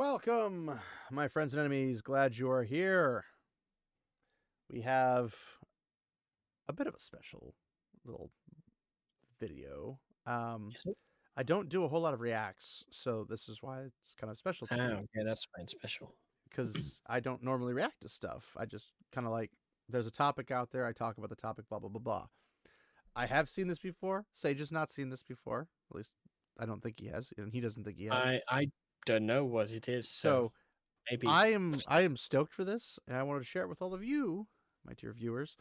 Welcome, my friends and enemies. Glad you are here. We have a bit of a special little video. I don't do a whole lot of reacts, so this is why it's kind of special to me. Okay, that's why it's special. Because I don't normally react to stuff. I just kind of like, there's a topic out there, I talk about the topic, blah, blah, blah, blah. I have seen this before. Sage has not seen this before. At least I don't think he has, and he doesn't think he has. I don't know what it is, so maybe I am stoked for this, and I wanted to share it with all of you, my dear viewers,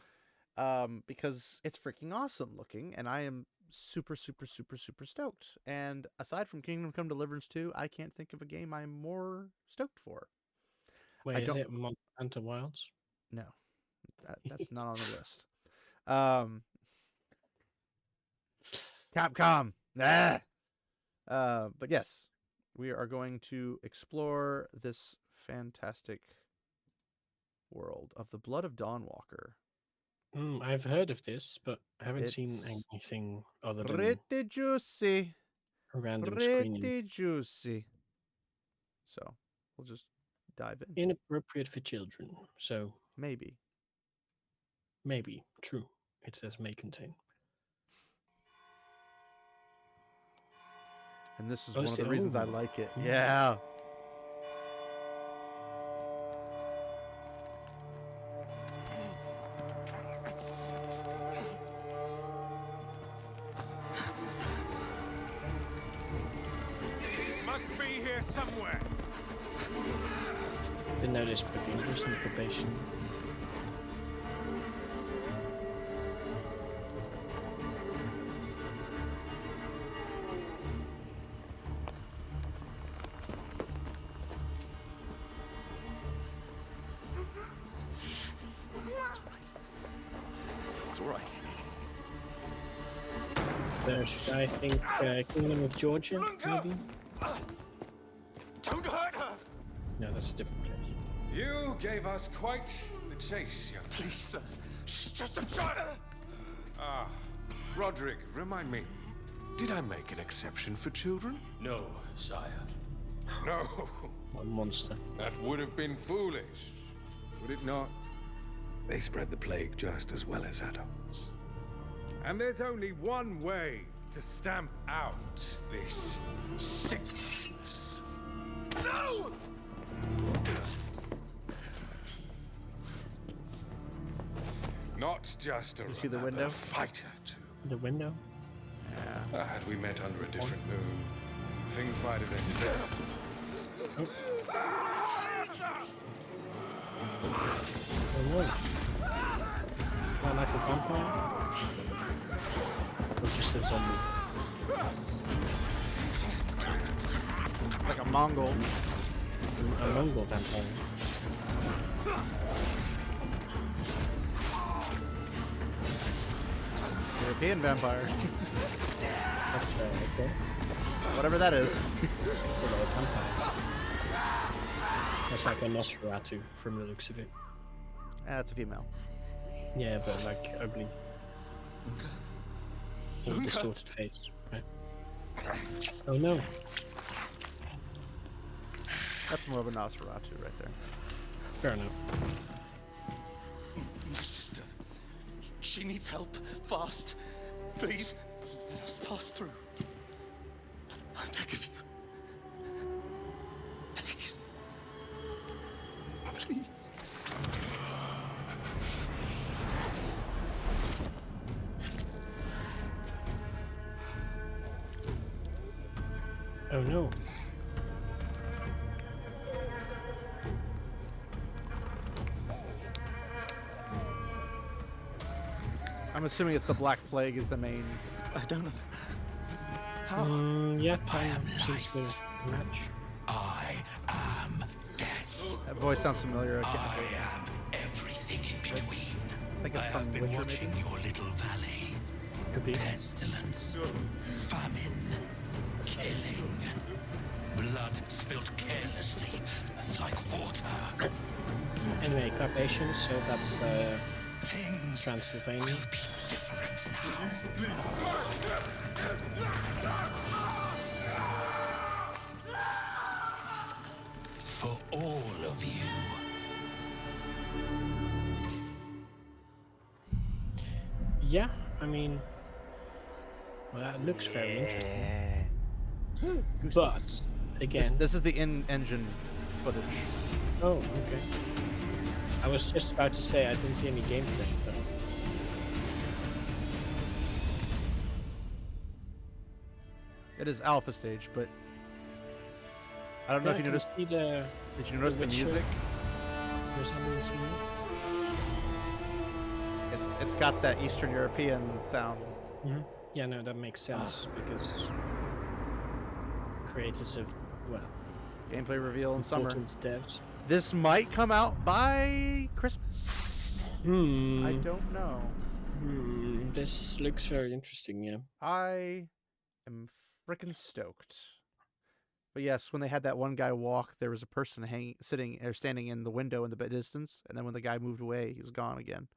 because it's freaking awesome looking, and I am super stoked. And aside from Kingdom Come Deliverance 2, I can't think of a game I'm more stoked for. Wait, is it Hunter Wilds? No, that's not on the list. Capcom. But yes, we are going to explore this fantastic world of the Blood of Dawnwalker. I've heard of this, but I haven't seen anything other than pretty juicy. Random screening. Pretty juicy. So we'll just dive in. Inappropriate for children. So maybe. True. It says may contain. And this is one of the reasons I like it. Yeah. Yeah. Must be here somewhere. Didn't notice but English incubation. It's all right. So should I think Kingdom of Georgia, maybe? Don't hurt her! No, that's a different place. You gave us quite the chase, young. Please, sir. She's just a child. Ah, Roderick, remind me. Did I make an exception for children? No, sire. No. What monster? That would have been foolish, would it not? They spread the plague just as well as adults. And there's only one way to stamp out this sickness. No! Not just a You see the window? fighter, too. The window? Yeah. Had we met under a different moon, things might have ended there. Oh no. Not like a vampire? Or just a zombie? Like a Mongol. A Mongol vampire. European vampire. That's okay. Whatever that is. Hello, vampires. That's like a Nosferatu from the looks of it. That's a female. Yeah, but like ugly. With a distorted face, right? Oh no. That's more of a Nosferatu right there. Fair enough. My sister. She needs help. Fast. Please, let us pass through. I beg of you. Please. Please. Oh no. I'm assuming it's the Black Plague is the main. I don't know. How? Yeah, time seems to match. I am death. That voice sounds familiar. I am everything in between. I think it's I from have been Witcher, watching maybe? your little valley. Could be. Pestilence, famine, killing, blood spilt carelessly like water. Anyway, Carpathian, so that's Things Transylvania. will be different now. all of you. Yeah, I mean, well, that looks very interesting. Goosebumps. But again, This is the in-engine footage. oh, okay. I was just about to say I didn't see any gameplay, but It is alpha stage, but I don't know if you noticed. See Did you notice the Witcher music? resemblance in it. It's got that Eastern European sound. Yeah, no, that makes sense because creators of Gameplay reveal in summer. important devs. This might come out by Christmas. I don't know. This looks very interesting. Yeah. I am freaking stoked. But yes, when they had that one guy walk, there was a person sitting or standing in the window in the distance, and then when the guy moved away, he was gone again.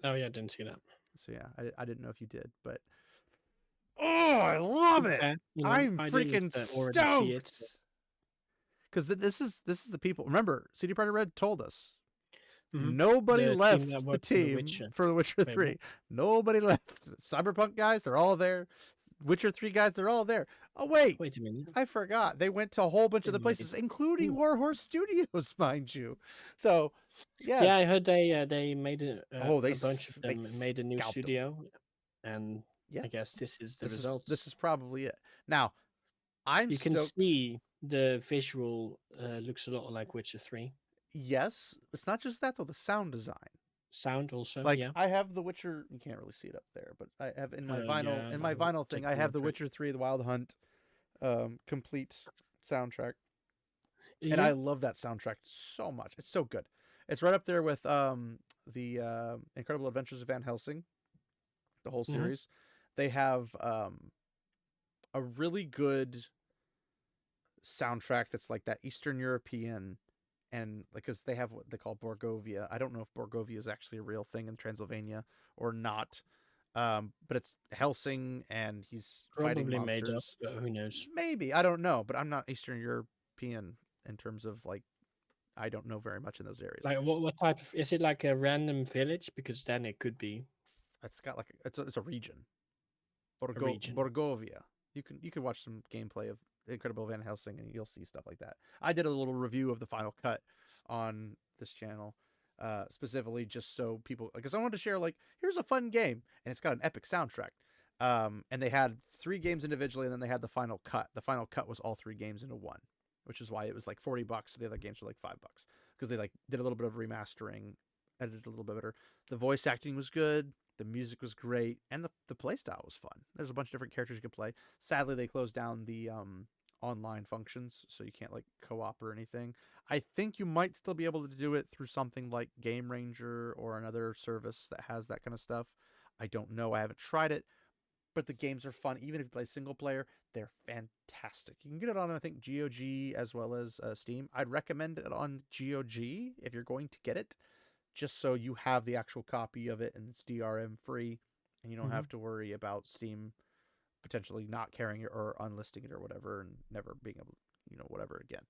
Oh yeah, I didn't see that. So yeah, I didn't know if you did, but oh, I love it! Okay, you know, I'm I freaking didn't, already see it, stoked. Because this is the people. Remember, CD Projekt Red told us nobody The left team that the worked on The team Witcher. for The Witcher Wait, 3. Nobody left. Cyberpunk guys, they're all there. Witcher 3 guys, they're all there. Oh wait, Wait a minute. I forgot. They went to a whole bunch of the places, including Warhorse Studios, mind you. So, yes. Yeah, I heard they made a they bunch of them made a new scalped 'em. studio, and Yeah. I guess this is the This result. this is probably it. Now, I'm You can stoked. see the visual looks a lot like Witcher 3. Yes, it's not just that though. The sound design. Sound also, Like yeah. I have The Witcher. You can't really see it up there, but I have in my vinyl. Yeah, In my I'll vinyl thing, take I a have The look. Witcher 3: The Wild Hunt, complete soundtrack, and Yeah. I love that soundtrack so much. It's so good. It's right up there with the Incredible Adventures of Van Helsing, the whole series. They have a really good soundtrack that's like that Eastern European. And because they have what they call Borgovia. I don't know if Borgovia is actually a real thing in Transylvania or not. But it's Helsing and he's fighting Probably monsters. made up, but who knows? Maybe. I don't know. But I'm not Eastern European in terms of like, I don't know very much in those areas. Like what type of, is it like a random village? Because then it could be It's got like, it's a region. region. Borgovia. You can watch some gameplay of Incredible Van Helsing and you'll see stuff like that. I did a little review of the final cut on this channel, specifically just so people, because I wanted to share like, here's a fun game and it's got an epic soundtrack. And they had 3 games individually and then they had the final cut. The final cut was all 3 games into one, which is why it was like $40. The other games were like $5 because they like did a little bit of remastering, edited a little bit better. The voice acting was good. The music was great, and the play style was fun. There's a bunch of different characters you could play. Sadly, they closed down the online functions, so you can't like co-op or anything. I think you might still be able to do it through something like Game Ranger or another service that has that kind of stuff. I don't know. I haven't tried it, but the games are fun. Even if you play single player, they're fantastic. You can get it on, I think, GOG as well as Steam. I'd recommend it on GOG if you're going to get it, just so you have the actual copy of it and it's DRM free and you don't have to worry about Steam potentially not carrying it or unlisting it or whatever and never being able to, whatever again.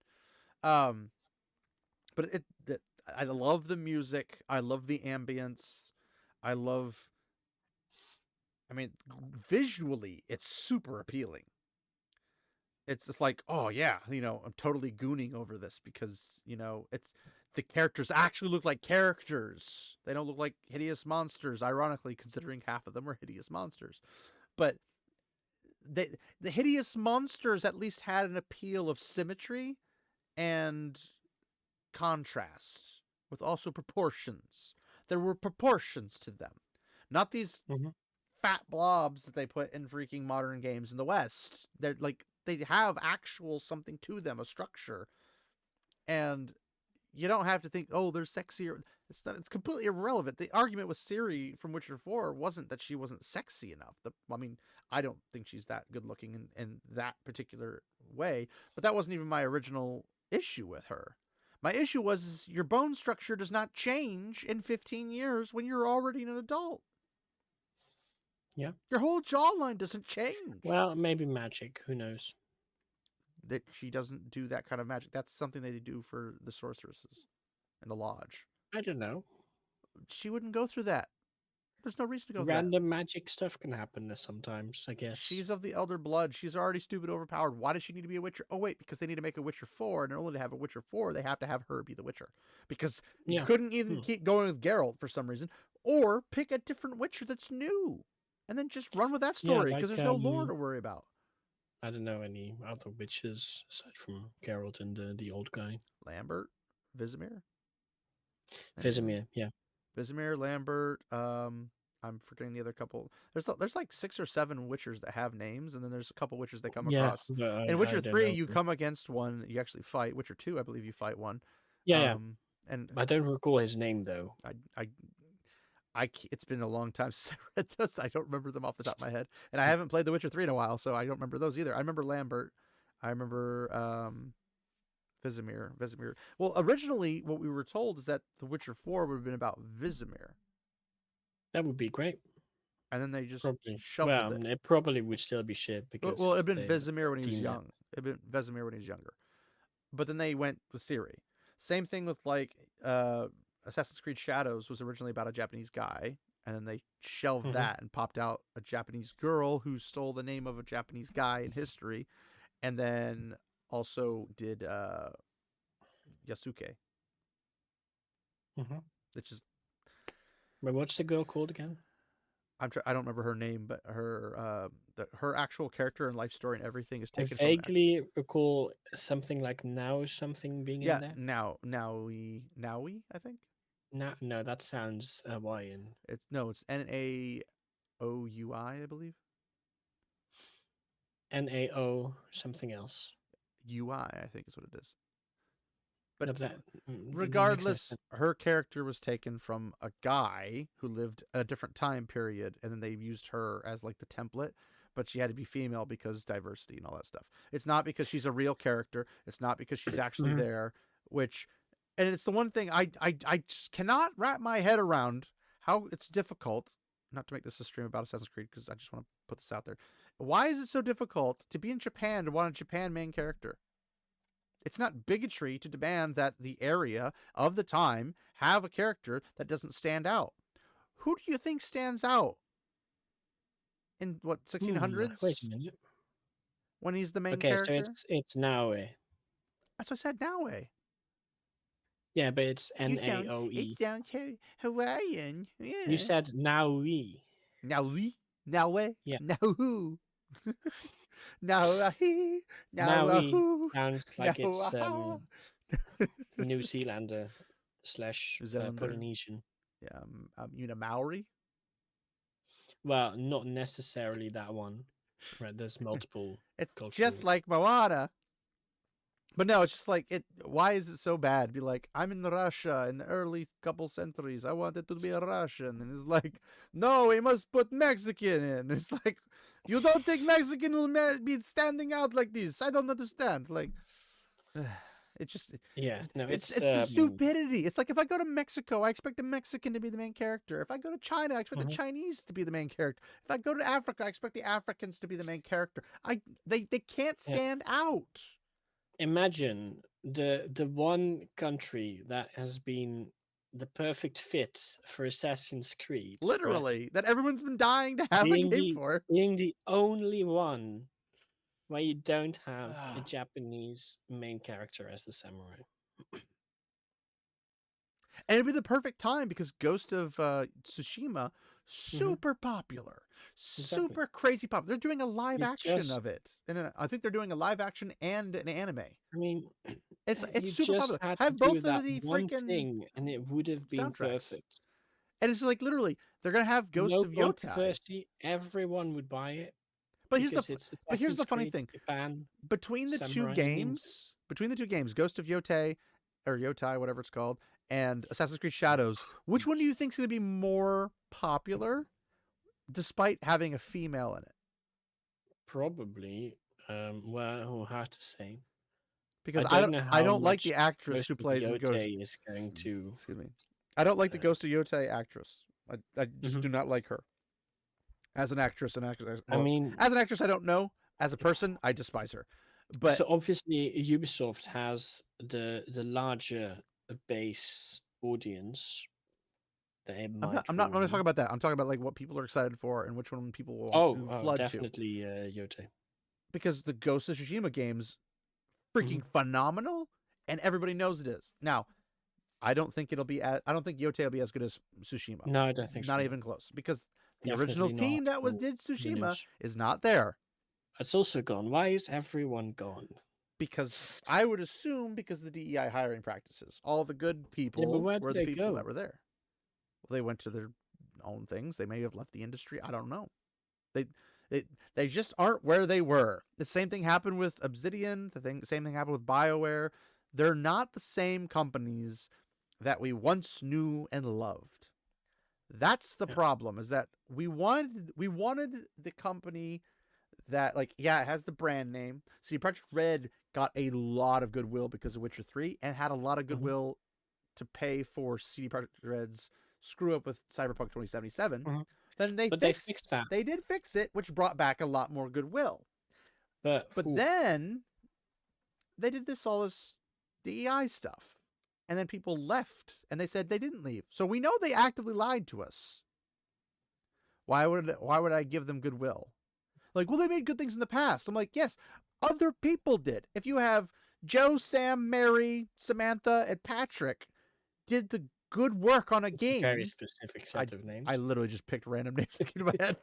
But I love the music. I love the ambience. Visually, it's super appealing. It's just like, oh yeah, I'm totally gooning over this because, it's the characters actually look like characters. They don't look like hideous monsters, ironically, considering half of them are hideous monsters. But the hideous monsters at least had an appeal of symmetry and contrast with also proportions. There were proportions to them. Not these fat blobs that they put in freaking modern games in the West. They're like, they have actual something to them, a structure. And you don't have to think, oh, they're sexier. It's completely irrelevant. The argument with Ciri from Witcher 4 wasn't that she wasn't sexy enough. I don't think she's that good looking in that particular way, but that wasn't even my original issue with her. My issue was your bone structure does not change in 15 years when you're already an adult. Yeah. Your whole jawline doesn't change. Well, maybe magic. Who knows? that she doesn't do that kind of magic. That's something they do for the sorceresses in the lodge. I don't know. She wouldn't go through that. There's no reason to go through that. Random magic stuff can happen sometimes, I guess. She's of the elder blood. She's already stupid overpowered. Why does she need to be a Witcher? Oh, wait, because they need to make a Witcher 4, and in order to have a Witcher 4, they have to have her be the Witcher. Because you couldn't even keep going with Geralt for some reason, or pick a different Witcher that's new, and then just run with that story, because there's no lore to worry about. I don't know any other witches aside from Geralt and the old guy. Lambert? Vizimir? Vizimir, yeah. Vizimir, Lambert, I'm forgetting the other couple. There's like 6 or 7 Witchers that have names, and then there's a couple Witchers that come across. In Witcher 3, you come against one, you actually fight. Witcher 2, I believe you fight one. Yeah, And I don't recall his name though. It's been a long time since I read this. I don't remember them off the top of my head, and I haven't played The Witcher 3 in a while, so I don't remember those either. I remember Lambert. I remember Vizimir. Well, originally, what we were told is that The Witcher 4 would have been about Vizimir. That would be great. And then they just shuffled it. It probably would still be shit because it'd been Vizimir when he was young. It'd been Vizimir when he was younger. But then they went with Ciri. Same thing with like Assassin's Creed Shadows was originally about a Japanese guy, and then they shelved that and popped out a Japanese girl who stole the name of a Japanese guy in history, and then also did Yasuke. Which is. But what's the girl called again? I don't remember her name, but her her actual character and life story and everything is taken. I vaguely recall something like now something being in there. Naui, I think. No, that sounds Hawaiian. It's Naoui, I believe. NAO something else. UI, I think is what it is. But regardless, her character was taken from a guy who lived a different time period, and then they used her as like the template, but she had to be female because diversity and all that stuff. It's not because she's a real character. It's not because she's actually there, and it's the one thing I just cannot wrap my head around how it's difficult, not to make this a stream about Assassin's Creed, because I just want to put this out there. Why is it so difficult to be in Japan to want a Japan main character? It's not bigotry to demand that the area of the time have a character that doesn't stand out. Who do you think stands out in what 1600s? Wait a minute. When he's the main character. Okay, so it's Naoe. That's what I said, Naoe. Yeah, but it's Naoe. It sounds Hawaiian. Yeah. You said Naoe. Naoe. Yeah. Naoe. Naoe sounds like it's New Zealander / Polynesian. Yeah, you know Maori. Well, not necessarily that one. Right, there's multiple. It's cultures. Just like Moana. But no, it's just like it. Why is it so bad? Be like, I'm in Russia in the early couple centuries. I wanted to be a Russian, and it's like, no, we must put Mexican in. It's like, you don't think Mexican will be standing out like this? I don't understand. Like, it just it's the stupidity. It's like if I go to Mexico, I expect a Mexican to be the main character. If I go to China, I expect the Chinese to be the main character. If I go to Africa, I expect the Africans to be the main character. They can't stand out. Imagine the one country that has been the perfect fit for Assassin's Creed. Literally, right? That everyone's been dying to have a game for. Being the only one where you don't have a Japanese main character as the samurai. And it'd be the perfect time because Ghost of Tsushima, super popular, super crazy popular. They're doing a live action of it, and I think they're doing a live action and an anime. I mean, it's super popular. Have both of the freaking thing, and it would have been perfect. And it's like literally, they're gonna have Ghost of Yotai. Everyone would buy it. But here's the funny thing: between the two games, Ghost of Yotai or Yotai, whatever it's called, and Assassin's Creed Shadows, which one do you think is going to be more popular, despite having a female in it? Probably. Well, hard to say. Because I don't like the actress who plays the Ghost. Is going to. Excuse me. I don't like the Ghost of Yotai actress. I just do not like her as an actress. As an actress, I don't know. As a person, I despise her. But So obviously Ubisoft has the larger base audience that it might I'm not draw going to talk in. about that. I'm talking about like what people are excited for and which one people will Oh, flood to. definitely Yote. Because the Ghost of Tsushima game's freaking phenomenal, and everybody knows it is. Now, I don't think it'll be. I don't think Yote will be as good as Tsushima. No, I don't think so. Not even close. Because the Definitely original team not that was for did Tsushima millions. is not there. It's also gone. Why is everyone gone? Because I would assume because of the DEI hiring practices, all the good people where were did the they people go? that were there. Well, they went to their own things. They may have left the industry. I don't know. They just aren't where they were. The same thing happened with Obsidian. Same thing happened with BioWare. They're not the same companies that we once knew and loved. That's the problem. Is that we wanted the company that, like, yeah, it has the brand name. CD Projekt Red got a lot of goodwill because of Witcher 3 and had a lot of goodwill to pay for CD Projekt Red's screw up with Cyberpunk 2077. Then they fixed that. They did fix it, which brought back a lot more goodwill. But then they did all this DEI stuff. And then people left and they said they didn't leave. So we know they actively lied to us. Why would I give them goodwill? Like, well, they made good things in the past. I'm like, yes, other people did. If you have Joe, Sam, Mary, Samantha, and Patrick did the good work on a game. A very specific set of names. I literally just picked random names in my head.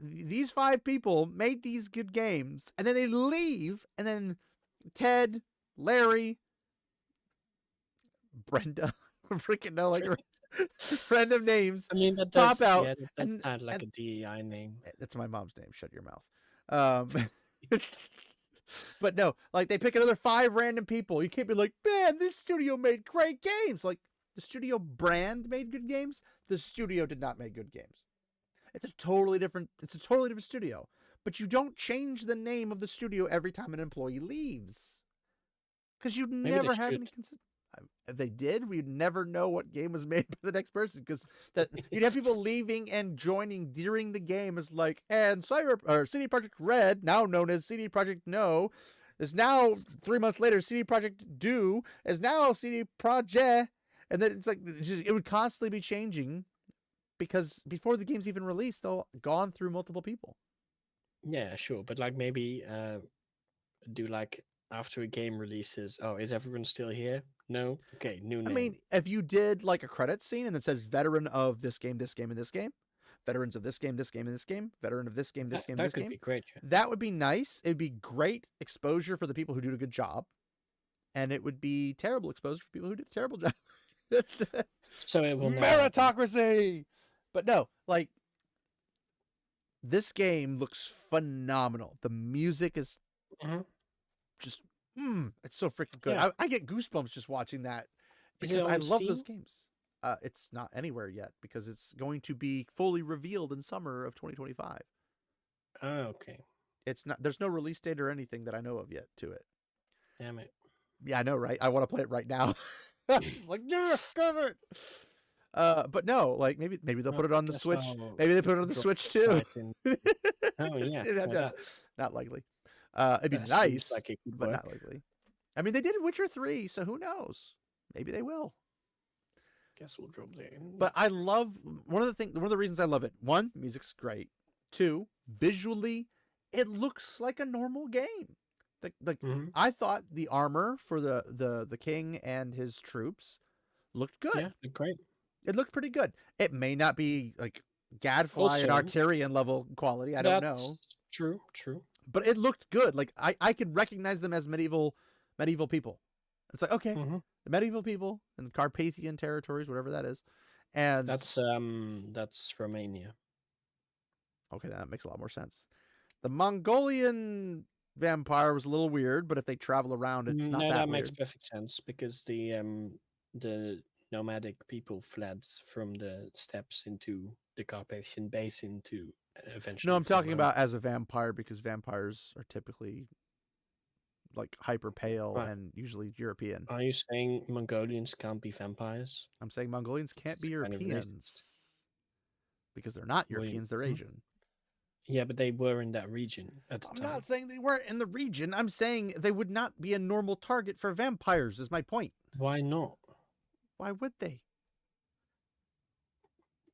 These 5 people made these good games, and then they leave, and then Ted, Larry, Brenda, freaking know, like random names. I mean, that pop does, out. yeah, that does sound like a DEI name. That's my mom's name. Shut your mouth. But no, like they pick another 5 random people. You can't be like, man, this studio made great games. Like the studio brand made good games. The studio did not make good games. It's a totally different studio. But you don't change the name of the studio every time an employee leaves. Because you'd never have any if they did, we'd never know what game was made by the next person, because you'd have people leaving and joining during the game as like, and CD Projekt Red, now known as CD Projekt No, is now 3 months later CD Projekt Do is now CD Projekt, and then it's like it would constantly be changing because before the game's even released, they'll gone through multiple people. Yeah, sure, but like maybe do like after a game releases, oh, is everyone still here? No? Okay, new name. I mean, if you did like a credit scene and it says veteran of this game, this game, and this game, veterans of this game, this game, and this game, veteran of this game, this game, that this could game. be great. Yeah. That would be nice. It'd be great exposure for the people who did a good job. And it would be terrible exposure for people who did a terrible job. So it will meritocracy. But no, like this game looks phenomenal. The music is just it's so freaking good. Yeah. I get goosebumps just watching that Is because it I on love Steam? those games. It's not anywhere yet because it's going to be fully revealed in summer of 2025. Oh, okay. It's not. There's no release date or anything that I know of yet to it. Damn it. Yeah, I know, right? I want to play it right now. It's like, yeah, damn it. But no, like maybe they'll put it on the Switch. Maybe they put it on the Switch too. Oh yeah, not likely. It'd be nice, like it could but work. not likely. I mean, they did Witcher 3, so who knows? Maybe they will. Guess we'll drop there. But I love one of the reasons I love it. 1, music's great. 2, visually, it looks like a normal game. I thought the armor for the king and his troops looked good. Yeah, great. It looked pretty good. It may not be like Gadfly and Arturian level quality. I don't know. True. But it looked good. Like I could recognize them as medieval people. It's like, okay, the medieval people in the Carpathian territories, whatever that is. And that's Romania. Okay, that makes a lot more sense. The Mongolian vampire was a little weird, but if they travel around, it's not that weird. Makes perfect sense because the nomadic people fled from the steppes into the Carpathian Basin to eventually. No, I'm talking about as a vampire because vampires are typically like hyper pale and usually European. Are you saying Mongolians can't be vampires? I'm saying Mongolians can't be Europeans because they're not Europeans, they're Asian. Yeah, but they were in that region at the I'm time. not saying they weren't in the region. I'm saying they would not be a normal target for vampires, is my point. Why not? Why would they?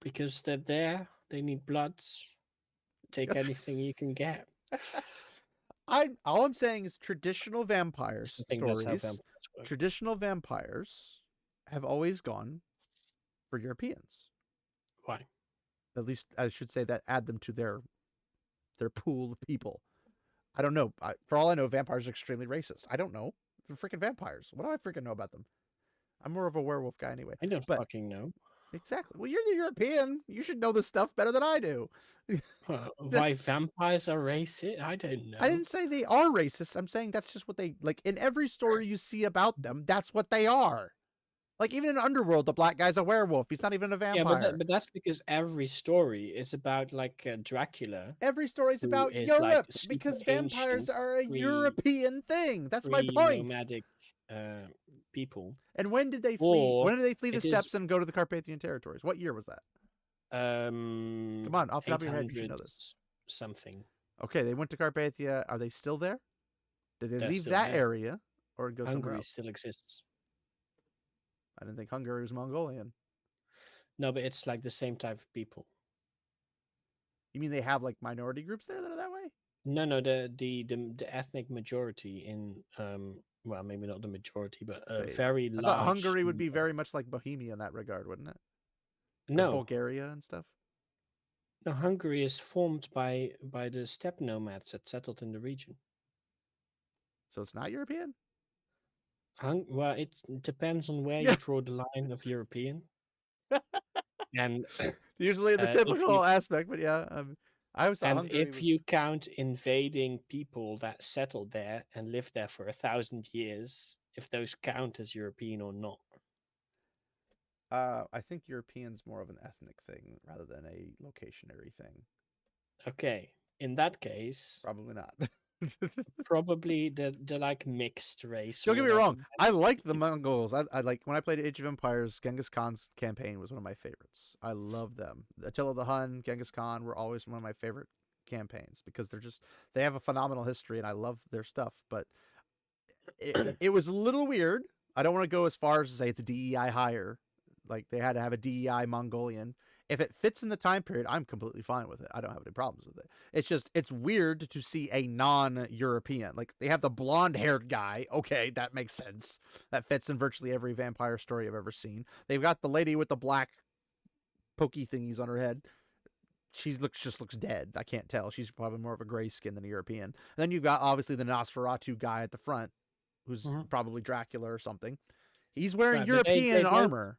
Because they're there. They need bloods. Take anything you can get. All I'm saying is traditional vampire I think that's how stories. vampires work. Traditional vampires have always gone for Europeans. Why? At least I should say that add them to their pool of people. I don't know. For all I know, vampires are extremely racist. I don't know. They're freaking vampires. What do I freaking know about them? I'm more of a werewolf guy anyway. I don't fucking know. Exactly. Well, you're the European. You should know this stuff better than I do. Why vampires are racist? I don't know. I didn't say they are racist. I'm saying that's just what they like. In every story you see about them, that's what they are. Like even in Underworld, the black guy's a werewolf. He's not even a vampire. Yeah, but that's because every story is about like Dracula. Every story's who about is, Europe like, super because vampires ancient, are a pre- European thing. That's my point. Nomadic people. And when did they flee? Or When did they flee the it is- steppes and go to the Carpathian territories? What year was that? Come Come on, off the top of your head, you should know this. Something. Okay, they went to Carpathia. Are they still there? Did they They're leave still that there. area or go somewhere Hungary else? still exists. I didn't think Hungary was Mongolian. No, but it's like the same type of people. You mean they have like minority groups there that are that way? No, the ethnic majority in well, maybe not the majority, but a Say, very I large. thought Hungary would be very much like Bohemia in that regard, wouldn't it? Like No, Bulgaria and stuff. no. Hungary is formed by the steppe nomads that settled in the region. So it's not European? Well, it depends on where Yeah. you draw the line of European. And Usually in the if you- typical aspect, but yeah. I always thought and Hungary if was... you count invading people that settled there and lived there for 1,000 years, if those count as European or not. I think European's more of an ethnic thing rather than a locationary thing. Okay, in that case, Probably not. probably the like mixed race. Don't or get me whatever. wrong. I like the Mongols. I like when I played Age of Empires, Genghis Khan's campaign was one of my favorites. I love them. Attila the Hun, Genghis Khan were always one of my favorite campaigns because they have a phenomenal history and I love their stuff. But it was a little weird. I don't want to go as far as to say it's a DEI hire. Like they had to have a DEI Mongolian. If it fits in the time period, I'm completely fine with it. I don't have any problems with it. It's just, it's weird to see a non-European. Like, they have the blonde-haired guy. Okay, that makes sense. That fits in virtually every vampire story I've ever seen. They've got the lady with the black pokey thingies on her head. She just looks dead. I can't tell. She's probably more of a gray skin than a European. And then you've got, obviously, the Nosferatu guy at the front, who's probably Dracula or something. He's wearing Right, European armor.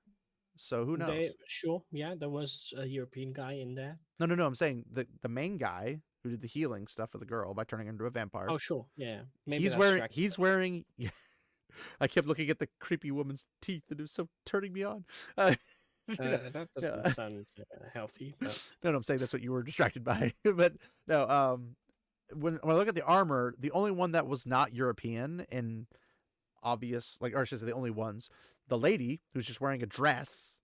So who knows? Sure, yeah, there was a European guy in there. No. I'm saying the main guy who did the healing stuff for the girl by turning her into a vampire. Oh, sure, yeah. Maybe he's wearing. Yeah, I kept looking at the creepy woman's teeth, and it was so turning me on. That doesn't sound healthy. But... No, I'm saying that's what you were distracted by. But no, when I look at the armor, the only one that was not European in obvious, like, or I should say the only ones, the lady who's just wearing a dress,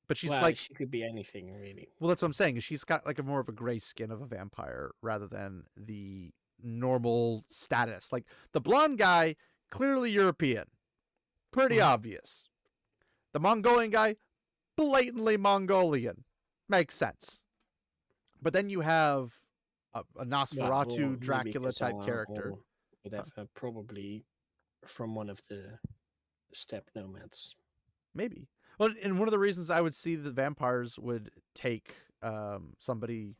but she's like, she could be anything really. Well, that's what I'm saying. She's got like a more of a gray skin of a vampire rather than the normal status. Like the blonde guy, clearly European, pretty obvious. The Mongolian guy, blatantly Mongolian, makes sense. But then you have a Nosferatu, Dracula type character. Whatever, probably from one of the steppe nomads. Maybe. Well, and one of the reasons I would see the vampires would take somebody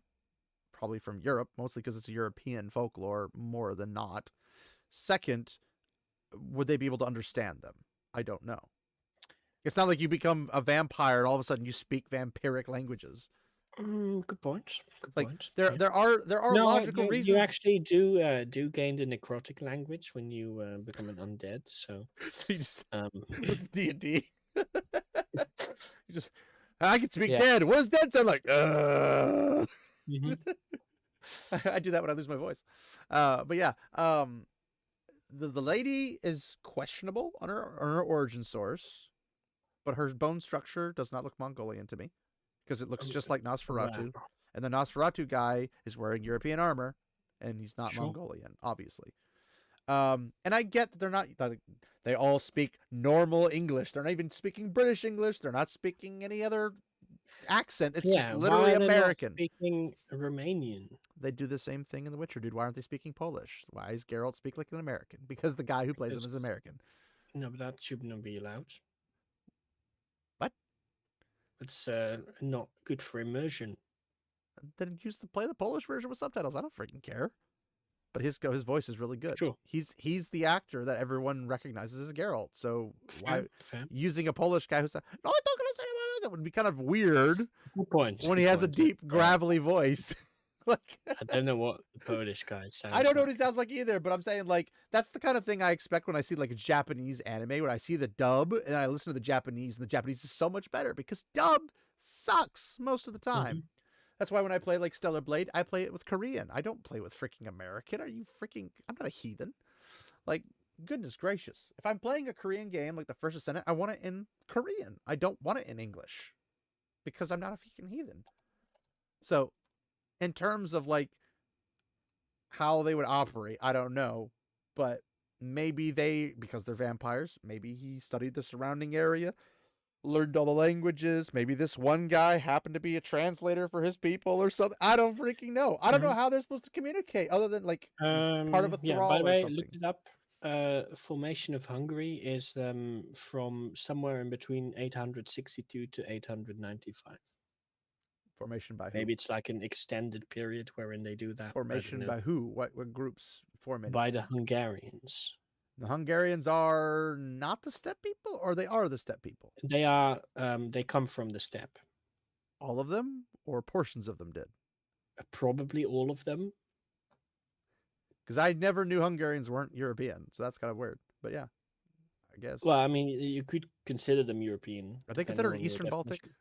probably from Europe, mostly because it's a European folklore more than not. Second, would they be able to understand them? I don't know. It's not like you become a vampire and all of a sudden you speak vampiric languages. Good point. There are logical reasons. You actually do gain the necrotic language when you become an undead. So you just, it's D&D. You just, I can speak dead. What does dead sound like? I do that when I lose my voice. But yeah, the lady is questionable on her origin source, but her bone structure does not look Mongolian to me because it looks just like Nosferatu. Wow. And the Nosferatu guy is wearing European armor, and he's not Sure. Mongolian, obviously. And I get that they're not. They all speak normal English. They're not even speaking British English. They're not speaking any other accent. It's just Yeah, literally why are they not American. speaking Romanian? They do the same thing in The Witcher, dude. Why aren't they speaking Polish? Why is Geralt speak like an American? Because the guy who plays him is Because- American. No, but that shouldn't be allowed. What? It's not good for immersion. Then play the Polish version with subtitles. I don't freaking care. But his voice is really good. Sure. He's the actor that everyone recognizes as Geralt. So why Fair. using a Polish guy who's no, I'm not gonna say that would be kind of weird Good point. when he good has a point. deep, gravelly voice. Like I don't know what the Polish guy sounds. I don't know what like. he sounds like either, but I'm saying like that's the kind of thing I expect when I see like a Japanese anime. When I see the dub and I listen to the Japanese, and the Japanese is so much better because dub sucks most of the time. That's why when I play like Stellar Blade, I play it with Korean. I don't play with freaking American. Are you freaking? I'm not a heathen. Like, goodness gracious. If I'm playing a Korean game like the First Ascendant, I want it in Korean. I don't want it in English because I'm not a freaking heathen. So, in terms of like how they would operate, I don't know. But maybe because they're vampires, maybe he studied the surrounding area, learned all the languages. Maybe this one guy happened to be a translator for his people or something. I don't freaking know. I don't know how they're supposed to communicate other than like part of a Yeah, thrall by the or way, something. looked it up. Formation of Hungary is from somewhere in between 862 to 895. Formation by who? Maybe it's like an extended period wherein they do that. I don't Formation know. by who? What groups form it? By the Hungarians. The Hungarians are not the steppe people, or they are the steppe people? They are. They come from the steppe. All of them, or portions of them did? Probably all of them. Because I never knew Hungarians weren't European, so that's kind of weird. But yeah, I guess. Well, I mean, you could consider them European. Are they depending considered on your Eastern Baltic? definition.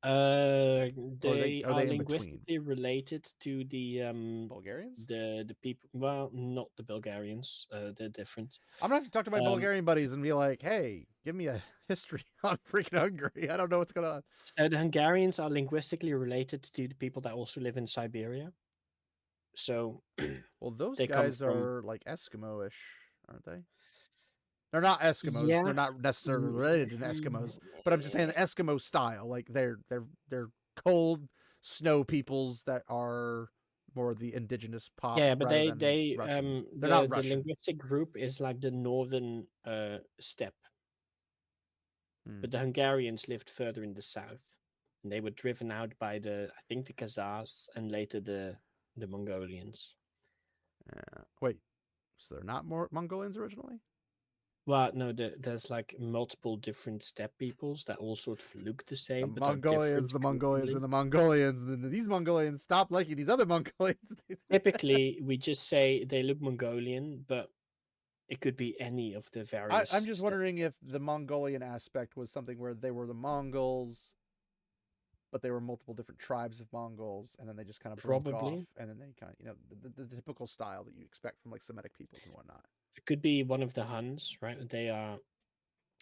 They are are they in linguistically related to the Bulgarians? the people. Well, not the Bulgarians. They're different. I'm gonna have to talk to my Bulgarian buddies and be like, "Hey, give me a history on freaking Hungary. I don't know what's going on." So the Hungarians are linguistically related to the people that also live in Siberia. So Well, those they come guys from- are like Eskimo-ish, aren't they? They're not Eskimos. Yeah. They're not necessarily related to Eskimos, but I'm just saying the Eskimo style. Like they're cold snow peoples that are more the indigenous pop. yeah, but rather they than Russian. the, They're not the Russian. linguistic group is like the northern steppe. But the Hungarians lived further in the south. And they were driven out by I think the Khazars and later the Mongolians. Wait, so they're not more Mongolians originally? Well, no, there's like multiple different steppe peoples that all sort of look the The same. but are Mongolians, different the Mongolians, culturally. and the Mongolians. And then these Mongolians stop liking these other Mongolians. Typically, we just say they look Mongolian, but it could be any of the various. I'm just steppes. wondering if the Mongolian aspect was something where they were the Mongols, but they were multiple different tribes of Mongols, and then they just kind of broke Probably. off, and then they kind of, the typical style that you expect from like Semitic peoples and whatnot. It could be one of the Huns, right? They are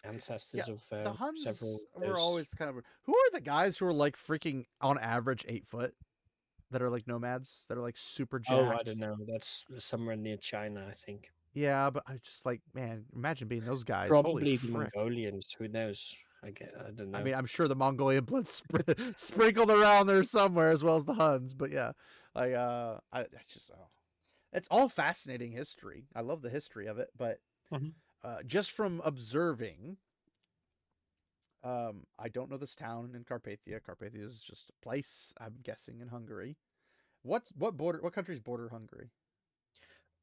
ancestors of The Huns several. were those- always kind of. Who are the guys who are like freaking on average 8 foot, that are like nomads, that are like super jacked? Oh, I don't know. That's somewhere near China, I think. Yeah, but I just like, man, imagine being those guys. Probably Holy the frick. Mongolians. Who knows? I don't know. I mean, I'm sure the Mongolian blood sprinkled around there somewhere, as well as the Huns. But yeah, I just, it's all fascinating history. I love the history of it, but Mhm. Just from observing, I don't know this town in Carpathia. Carpathia is just a place, I'm guessing, in Hungary. What countries border Hungary?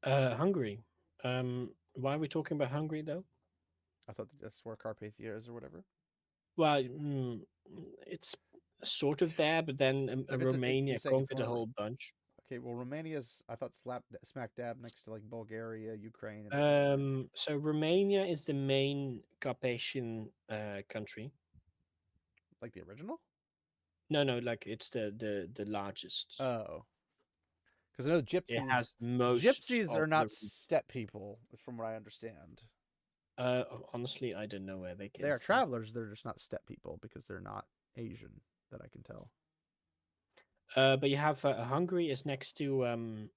Hungary. Why are we talking about Hungary though? I thought that's where Carpathia is or whatever. Well, it's sort of there, but then If it's a- Romania you're saying it's conquered a more whole bunch. Okay, well, Romania's, I thought, smack dab next to like Bulgaria, Ukraine. And everything. So Romania is the main Carpathian country. Like the original? No, like it's the largest. Oh, because I know gypsies. It has most. Gypsies of are not the- steppe people, from what I understand. Honestly, I don't know where they came They are from. travelers. They're just not steppe people because they're not Asian, that I can tell. But you have Hungary is next to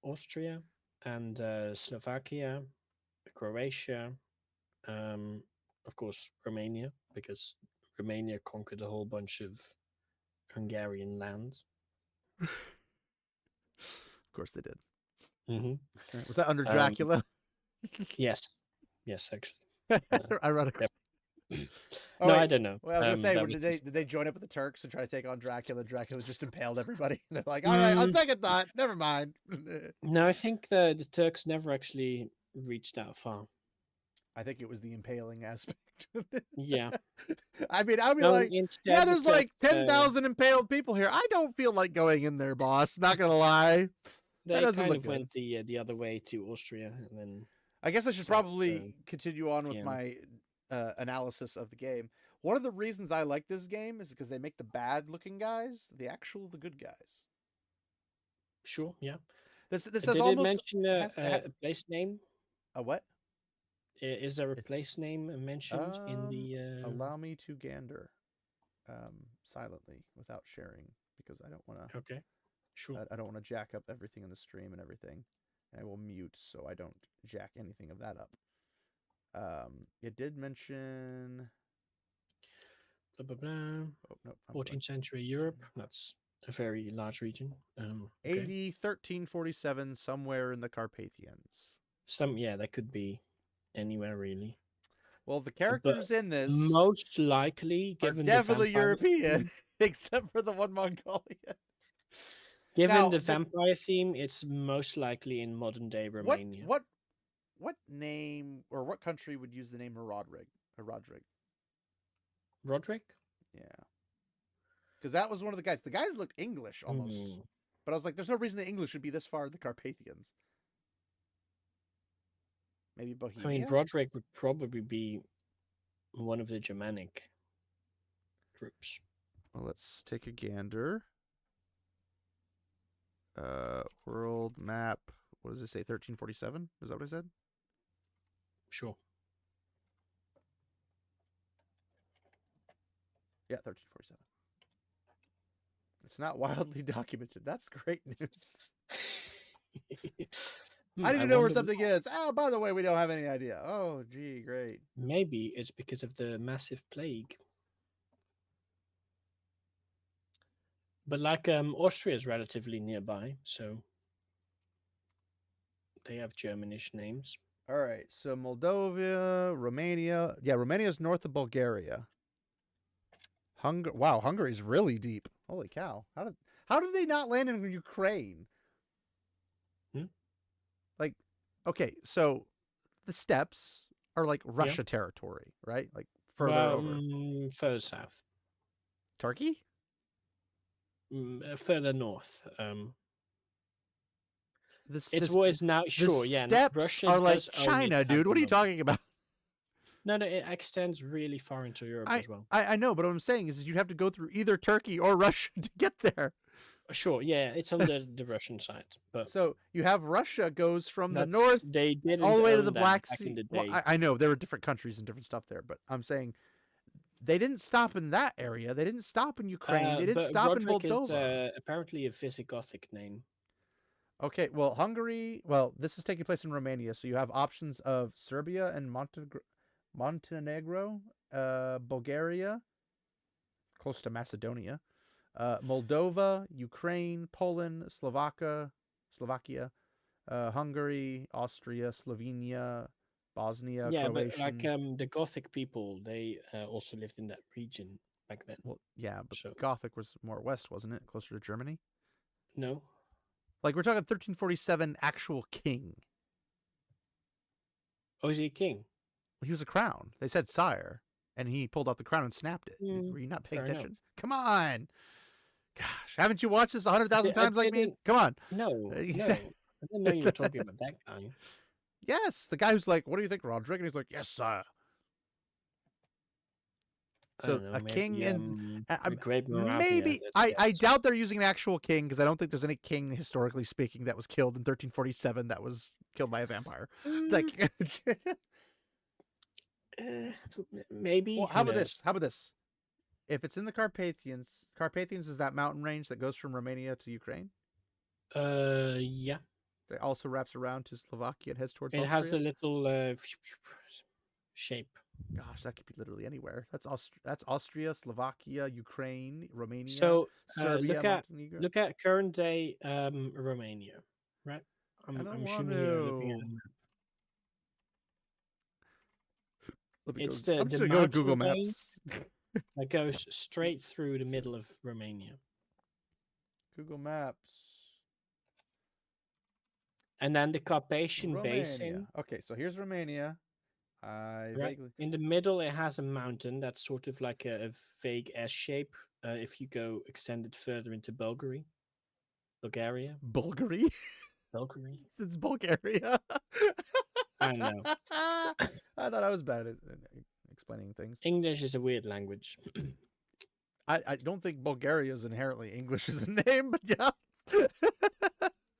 Austria and Slovakia, Croatia, of course Romania, because Romania conquered a whole bunch of Hungarian lands. Of course they did. Mm-hmm. Was that under Dracula? Yes, actually. Ironically. No, wait. I don't know. Well, I was gonna say, that did they join up with the Turks and try to take on Dracula? Dracula just impaled everybody. They're like, all right, on second thought, never mind. No, I think the Turks never actually reached that far. I think it was the impaling aspect. Yeah. I mean, I'd be No, like, instead yeah, the there's like Turks, 10,000 impaled people here. I don't feel like going in there, boss. Not gonna lie. they That doesn't kind look of good. went the other way to Austria, and then I guess I should So, probably continue on with yeah. my analysis of the game. One of the reasons I like this game is because they make the bad-looking guys the good guys. sure, yeah. This Did has it almost mention a place name? a what? Is there a place name mentioned in the? Allow me to gander silently without sharing because I don't want to. Okay, sure. I don't want to jack up everything in the stream and everything. I will mute so I don't jack anything of that up. It did mention. Blah blah blah. Oh no, 14th century Europe. That's a very large region. Okay. 80 1347 somewhere in the Carpathians. That could be anywhere really. Well, the characters in this Most likely, are given definitely the vampire European, theme, except for the one Mongolian. given Now, the vampire theme, it's most likely in modern day Romania. What name or what country would use the name Roderick? Roderick? Yeah. Because that was one of the guys. The guys looked English almost. But I was like, there's no reason the English should be this far in the Carpathians. Maybe Bohemia? I mean, Roderick would probably be one of the Germanic groups. Well, let's take a gander. World map. What does it say? 1347? Is that what I said? Sure. Yeah, 1347. It's not wildly documented. That's great news. I need to know where something is. Oh, by the way, we don't have any idea. Oh, gee, great. Maybe it's because of the massive plague. But like Austria is relatively nearby, so they have Germanish names. All right, so Moldova, Romania. Yeah, Romania is north of Bulgaria. Wow, Hungary's really deep. Holy cow! How did they not land in Ukraine? Like, okay, so the steppes are like Russia territory, right? Like further over. Further south. Turkey? Further north. It's what is now. Sure, yeah. Steppes Russia are like China, dude. What are you talking about? No, it extends really far into Europe as well. I know, but what I'm saying is you'd have to go through either Turkey or Russia to get there. Sure, yeah, it's on the Russian side. But so you have Russia goes from the north they didn't all the way to own the that Black back Sea. in the Well, day. I know there were different countries and different stuff there, but I'm saying they didn't stop in that area. They didn't stop in Ukraine. They didn't stop Roderick in Moldova. Is apparently a Visigothic name. Okay, well, Hungary. Well, this is taking place in Romania, so you have options of Serbia and Montenegro, Bulgaria, close to Macedonia, Moldova, Ukraine, Poland, Slovakia, Hungary, Austria, Slovenia, Bosnia, Croatia. But like the Gothic people, they also lived in that region back then. Well, yeah, but Gothic was more west, wasn't it? Closer to Germany? No. Like, we're talking 1347 actual king. Oh, is he a king? He was a crown. They said sire, and he pulled out the crown and snapped it. Were you not paying attention? Come on. Gosh, haven't you watched this 100,000 times like me? Come on. No. I didn't know you were talking about that guy. Yes, the guy who's like, what do you think, Roderick? And he's like, yes, sir. So a king in maybe I doubt they're using an actual king because I don't think there's any king historically speaking that was killed in 1347 that was killed by a vampire. Like, maybe. well, how about this? if it's in the Carpathians is that mountain range that goes from Romania to Ukraine. Yeah. It also wraps around to Slovakia and heads towards It Austria. has a little shape. Gosh, that could be literally anywhere. That's Austria, Slovakia, Ukraine, Romania, So Serbia, Montenegro. look at current day Romania, right? I'm assuming you're looking at a map. It's I'm just the gonna go to Google mountain range Maps. that goes straight through the middle of Romania. Google Maps. And then the Carpathian Romania. Basin. Okay, so here's Romania. Vaguely. In the middle, it has a mountain that's sort of like a vague S shape. If you go extended further into Bulgaria. Bulgaria? Bulgaria. It's Bulgaria. I know. I thought I was bad at explaining things. English is a weird language. I don't think Bulgaria is inherently English as a name, but yeah.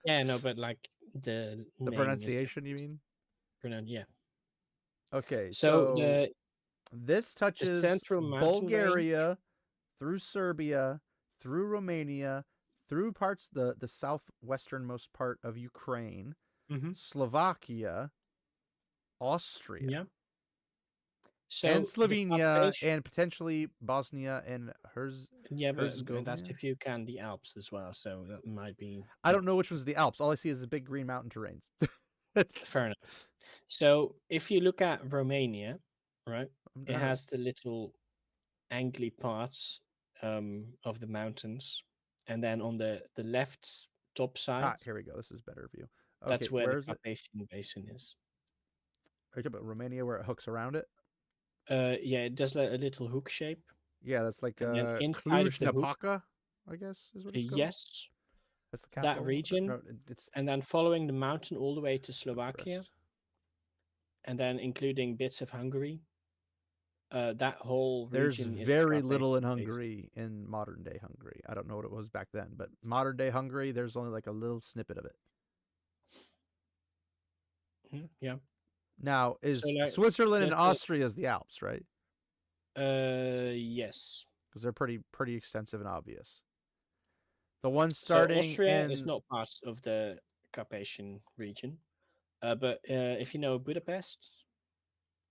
Yeah, no, but like the pronunciation, you mean? Yeah. Okay, so this touches central Bulgaria through Serbia, through Romania, through parts the southwesternmost part of Ukraine, Slovakia, Austria, yeah. So and Slovenia, and potentially Bosnia and Yeah, but Herzegovina. that's if you count the Alps as well. So that might be. I don't know which one's the Alps. All I see is the big green mountain terrains. Fair enough. So if you look at Romania, right, it has the little angly parts of the mountains, and then on the left top side. Here we go. This is better view. Okay, that's where the Carpathian Basin is. Are you talking about Romania where it hooks around it? Yeah, it does a little hook shape. Yeah, that's like inside of the Cluj-Napoca, I guess is what it's called. Yes. That's the capital. That region, and then following the mountain all the way to Slovakia, and then including bits of Hungary. That whole region There's very little in Hungary in modern day Hungary. I don't know what it was back then, but modern day Hungary, there's only like a little snippet of it. Yeah. Now, is Switzerland and Austria is the Alps, right? Yes. Because they're pretty extensive and obvious. The one starting Austria is not part of the Carpathian region, but if you know Budapest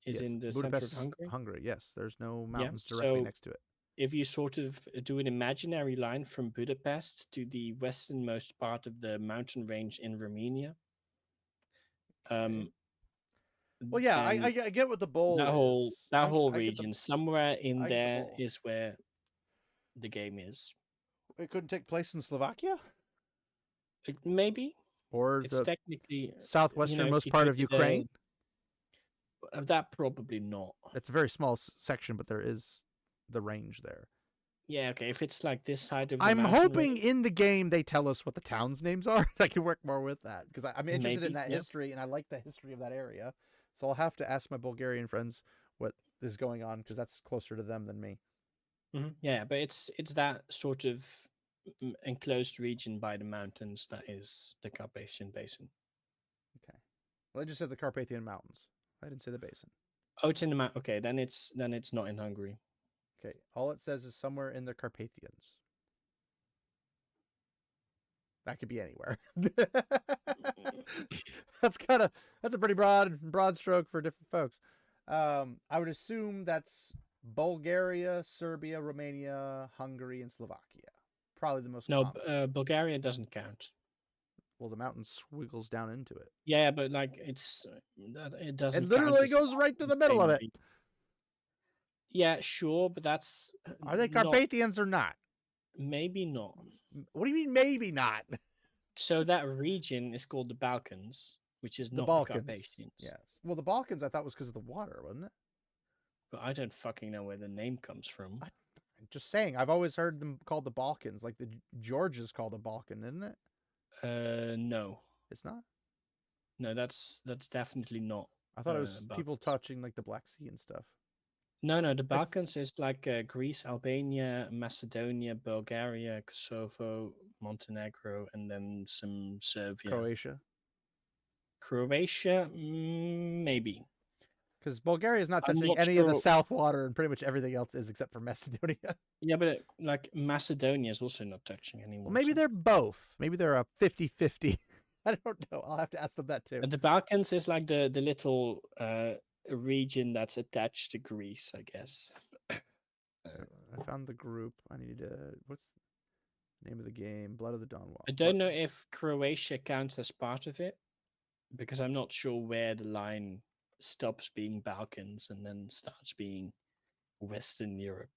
is in the center of Hungary. Hungary, yes. There's no mountains directly next to it. If you sort of do an imaginary line from Budapest to the westernmost part of the mountain range in Romania, well, yeah, I get what the bowl is. That whole region, somewhere in there is where the game is. It couldn't take place in Slovakia? Maybe. Or it's technically southwesternmost part of Ukraine? That probably not. It's a very small section, but there is the range there. Yeah, okay. If it's like this side of the I'm hoping in the game they tell us what the towns' names are. I can work more with that because I'm interested in that history and I like the history of that area. So I'll have to ask my Bulgarian friends what is going on because that's closer to them than me. Yeah, but it's that sort of enclosed region by the mountains that is the Carpathian Basin. Okay. Well, I just said the Carpathian Mountains. I didn't say the basin. Oh, it's in the mountain. Okay, then it's not in Hungary. Okay, all it says is somewhere in the Carpathians. That could be anywhere. That's a pretty broad stroke for different folks. I would assume that's Bulgaria, Serbia, Romania, Hungary, and Slovakia. Probably the most common. Bulgaria doesn't count. Well, the mountain squiggles down into it. Yeah, but like it doesn't. It literally goes right to the middle of it. Yeah, sure, but that's. Are they Carpathians or not? Maybe not. What do you mean, maybe not? So that region is called the Balkans, which is not the Carpathians. Yes. Well, the Balkans I thought was because of the water, wasn't it? But I don't fucking know where the name comes from. I'm just saying. I've always heard them called the Balkans, like the Georgia's called a Balkan, isn't it? No. It's not? No, that's definitely not. I thought it was people touching like the Black Sea and stuff. No, the Balkans is like Greece, Albania, Macedonia, Bulgaria, Kosovo, Montenegro, and then some Serbia. Croatia, maybe. Because Bulgaria is not I'm touching not any of the sure- South Water, and pretty much everything else is except for Macedonia. Yeah, but like Macedonia is also not touching any Well, water. maybe they're both. Maybe they're a 50-50. I don't know. I'll have to ask them that too. The Balkans is like the little region that's attached to Greece, I guess. I found the group. I need to. What's the name of the game? Blood of the Dawnwalker. I don't know if Croatia counts as part of it, because I'm not sure where the line stops being Balkans and then starts being Western Europe.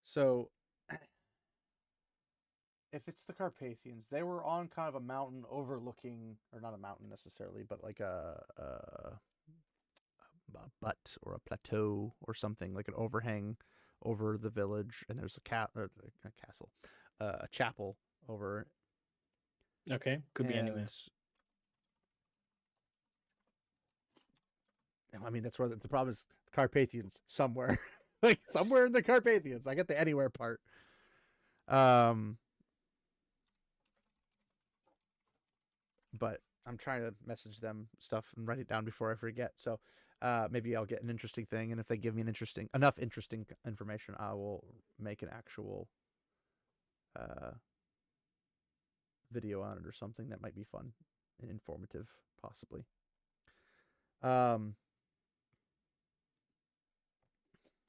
So, if it's the Carpathians, they were on kind of a mountain overlooking, or not a mountain necessarily, but like a butt or a plateau or something, like an overhang over the village, and there's a castle, a chapel over. Okay, could be anywhere. I mean, that's where the problem is. Carpathians somewhere, like somewhere in the Carpathians. I get the anywhere part. But I'm trying to message them stuff and write it down before I forget. So maybe I'll get an interesting thing, and if they give me enough interesting information, I will make an actual video on it or something that might be fun and informative, possibly. But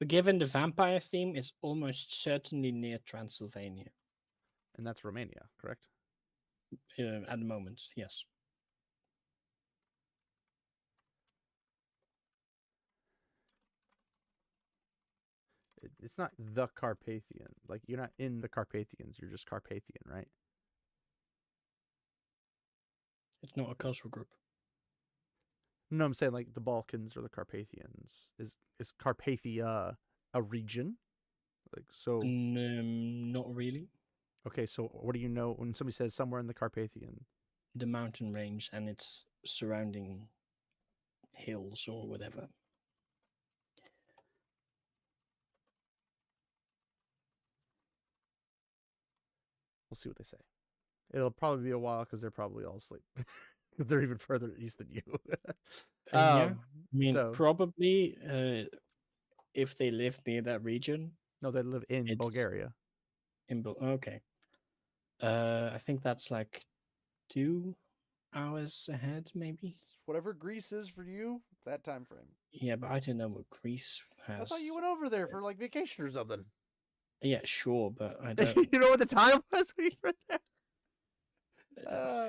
given the vampire theme, it's almost certainly near Transylvania. And that's Romania, correct? At the moment, yes. It's not the Carpathian. Like, you're not in the Carpathians. You're just Carpathian, right? It's not a cultural group. No, I'm saying like the Balkans or the Carpathians. Is Carpathia a region? Like, so. Not really. Okay, so what do you know when somebody says somewhere in the Carpathian? The mountain range and its surrounding hills or whatever. We'll see what they say. It'll probably be a while because they're probably all asleep. They're even further east than you. Yeah, I mean, so, probably if they live near that region. No, they live in Bulgaria. Okay. I think that's like 2 hours ahead, maybe. Whatever Greece is for you, that time frame. Yeah, but I don't know what Greece has. I thought you went over there for like vacation or something. Yeah, sure, but I don't. You know what the time was when you were there?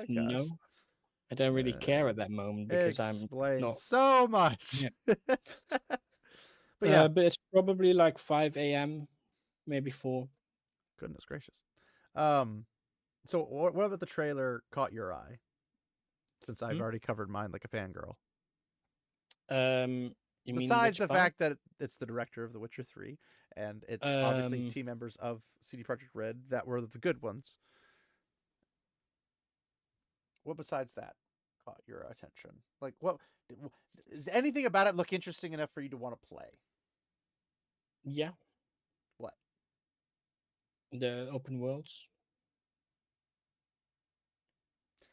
No, I don't really care at that moment because I'm not so much. Yeah. But yeah, but it's probably like 5 a.m., maybe 4. Goodness gracious. So what about the trailer caught your eye? Since I've already covered mine like a fangirl. You Besides mean the fact that it's the director of The Witcher 3, and it's obviously team members of CD Projekt Red that were the good ones. What besides that caught your attention? Like, what does anything about it look interesting enough for you to want to play? Yeah. What? The open worlds.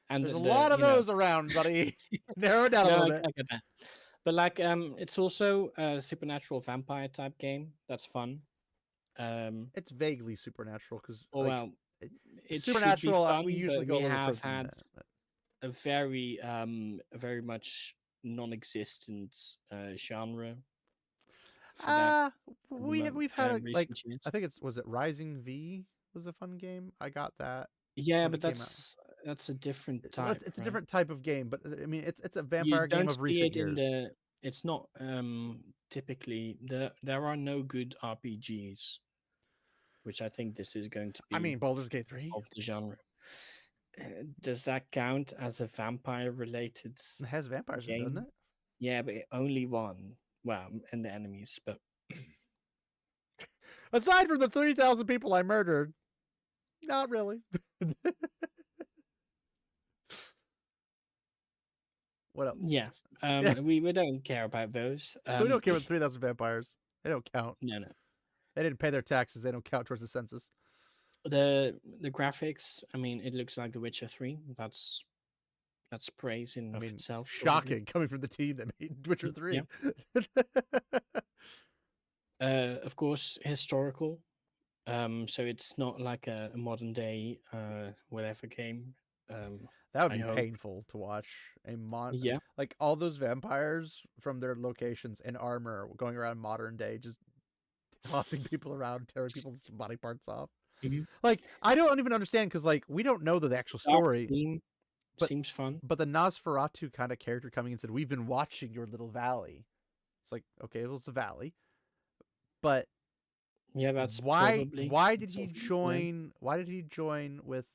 And there's a lot of those around, buddy. Narrow it down a little bit. I get that. But like, it's also a supernatural vampire type game. That's fun. It's vaguely supernatural because, well, it supernatural. Should be fun, we usually go. We have had that. A very much non-existent genre. We've had like years. I think was it Rising V was a fun game. I got that. Yeah, but that's a different type. It's a different type of game, but I mean it's a vampire game of recent years. It's not typically there are no good RPGs, which I think this is going to be. I mean, Baldur's Gate 3 of the genre. Does that count as a vampire-related? It has vampires in it, doesn't it? Yeah, but only one. Well, and the enemies, but aside from the 30,000 people I murdered, not really. What else? Yeah, we don't care about those. We don't care about 3,000 vampires. They don't count. No. They didn't pay their taxes. They don't count towards the census. The graphics, I mean, it looks like The Witcher 3. That's praise in I of mean, itself. shocking coming from the team that made Witcher 3. Of course, historical. So it's not like a modern day whatever game. That would I be hope. painful to watch. Yeah. Like all those vampires from their locations in armor going around modern day, just tossing people around, tearing people's body parts off. Mhm. Like, I don't even understand because, like, we don't know the actual Dark story. theme but- seems fun. But the Nosferatu kind of character coming and said, "We've been watching your little valley." It's like, okay, well, it's a valley, but Yeah, that's why? probably Why did he something to learn. join? Why did he join with